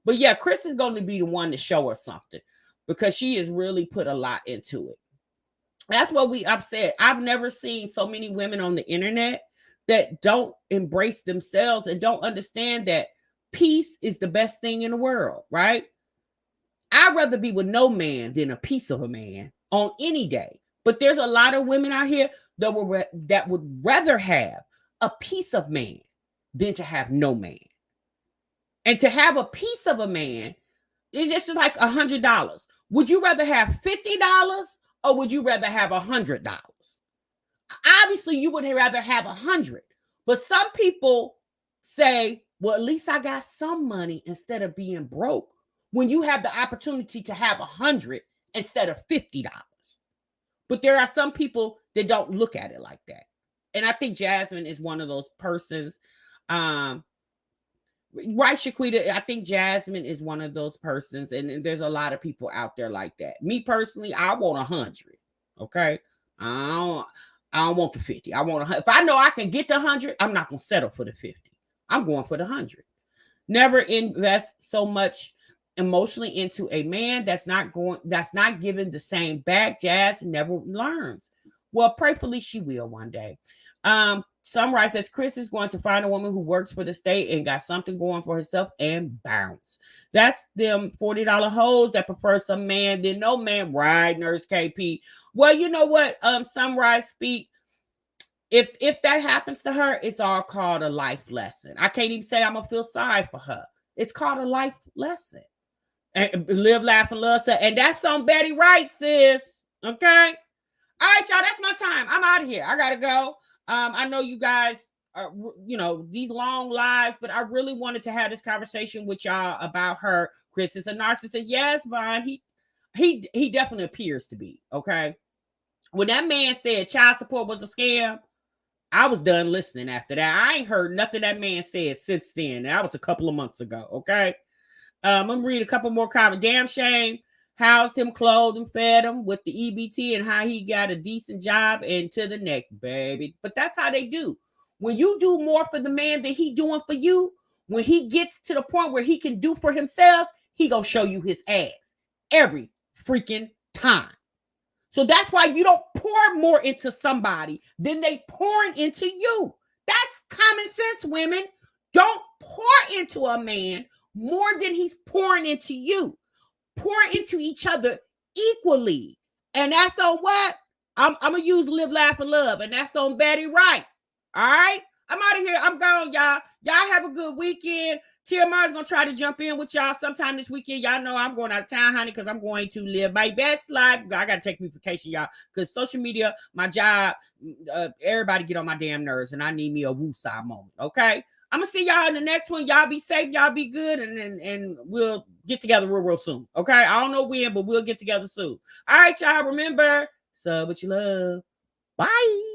But yeah, Chris is going to be the one to show her something because she has really put a lot into it. That's what I've said. I've never seen so many women on the internet that don't embrace themselves and don't understand that peace is the best thing in the world, right? I'd rather be with no man than a piece of a man on any day. But there's a lot of women out here that would rather have a piece of man than to have no man. And to have a piece of a man is just like $100. Would you rather have $50 or would you rather have $100? Obviously, you would rather have 100. But some people say, well, at least I got some money instead of being broke. When you have the opportunity to have 100 instead of $50. But there are some people that don't look at it like that. And I think Jasmine is one of those persons. Right, Shaquita, I think Jasmine is one of those persons. And there's a lot of people out there like that. Me personally, I want 100. Okay. I don't want the 50. I want 100. If I know I can get the 100, I'm not going to settle for the 50. I'm going for the 100. Never invest so much emotionally into a man that's not given the same back. Jazz never learns. Well, prayerfully she will one day. Sunrise says Chris is going to find a woman who works for the state and got something going for herself and bounce. That's them $40 hoes that prefer some man than no man. Right, Nurse KP. Well, you know what? Sunrise speak. If that happens to her, it's all called a life lesson. I can't even say I'm gonna feel sorry for her. It's called a life lesson. And live, laugh, and love. And that's on Betty Wright, sis. Okay. All right, y'all. That's my time. I'm out of here. I gotta go. I know you guys are, these long lives, but I really wanted to have this conversation with y'all about her. Chris is a narcissist. Yes, Vaughn. He definitely appears to be. Okay. When that man said child support was a scam, I was done listening after that. I ain't heard nothing that man said since then. That was a couple of months ago. Okay. I'm gonna read a couple more comments. Damn shame. Housed him, clothed him, fed him with the EBT, and how he got a decent job and to the next, baby. But that's how they do. When you do more for the man than he doing for you, when he gets to the point where he can do for himself, he gonna show you his ass every freaking time. So that's why you don't pour more into somebody than they pouring into you. That's common sense, women. Don't pour into a man more than he's pouring into you. Pour into each other equally. And that's on what? I'm going to use live, laugh, and love. And that's on Betty Wright. All right? I'm out of here. I'm gone, y'all. Y'all have a good weekend. Tia Mars going to try to jump in with y'all sometime this weekend. Y'all know I'm going out of town, honey, because I'm going to live my best life. I got to take me vacation, y'all, because social media, my job, everybody get on my damn nerves, and I need me a woosah moment, okay? I'm going to see y'all in the next one. Y'all be safe. Y'all be good, and we'll get together real soon, okay? I don't know when, but we'll get together soon. All right, y'all, remember, sub what you love. Bye.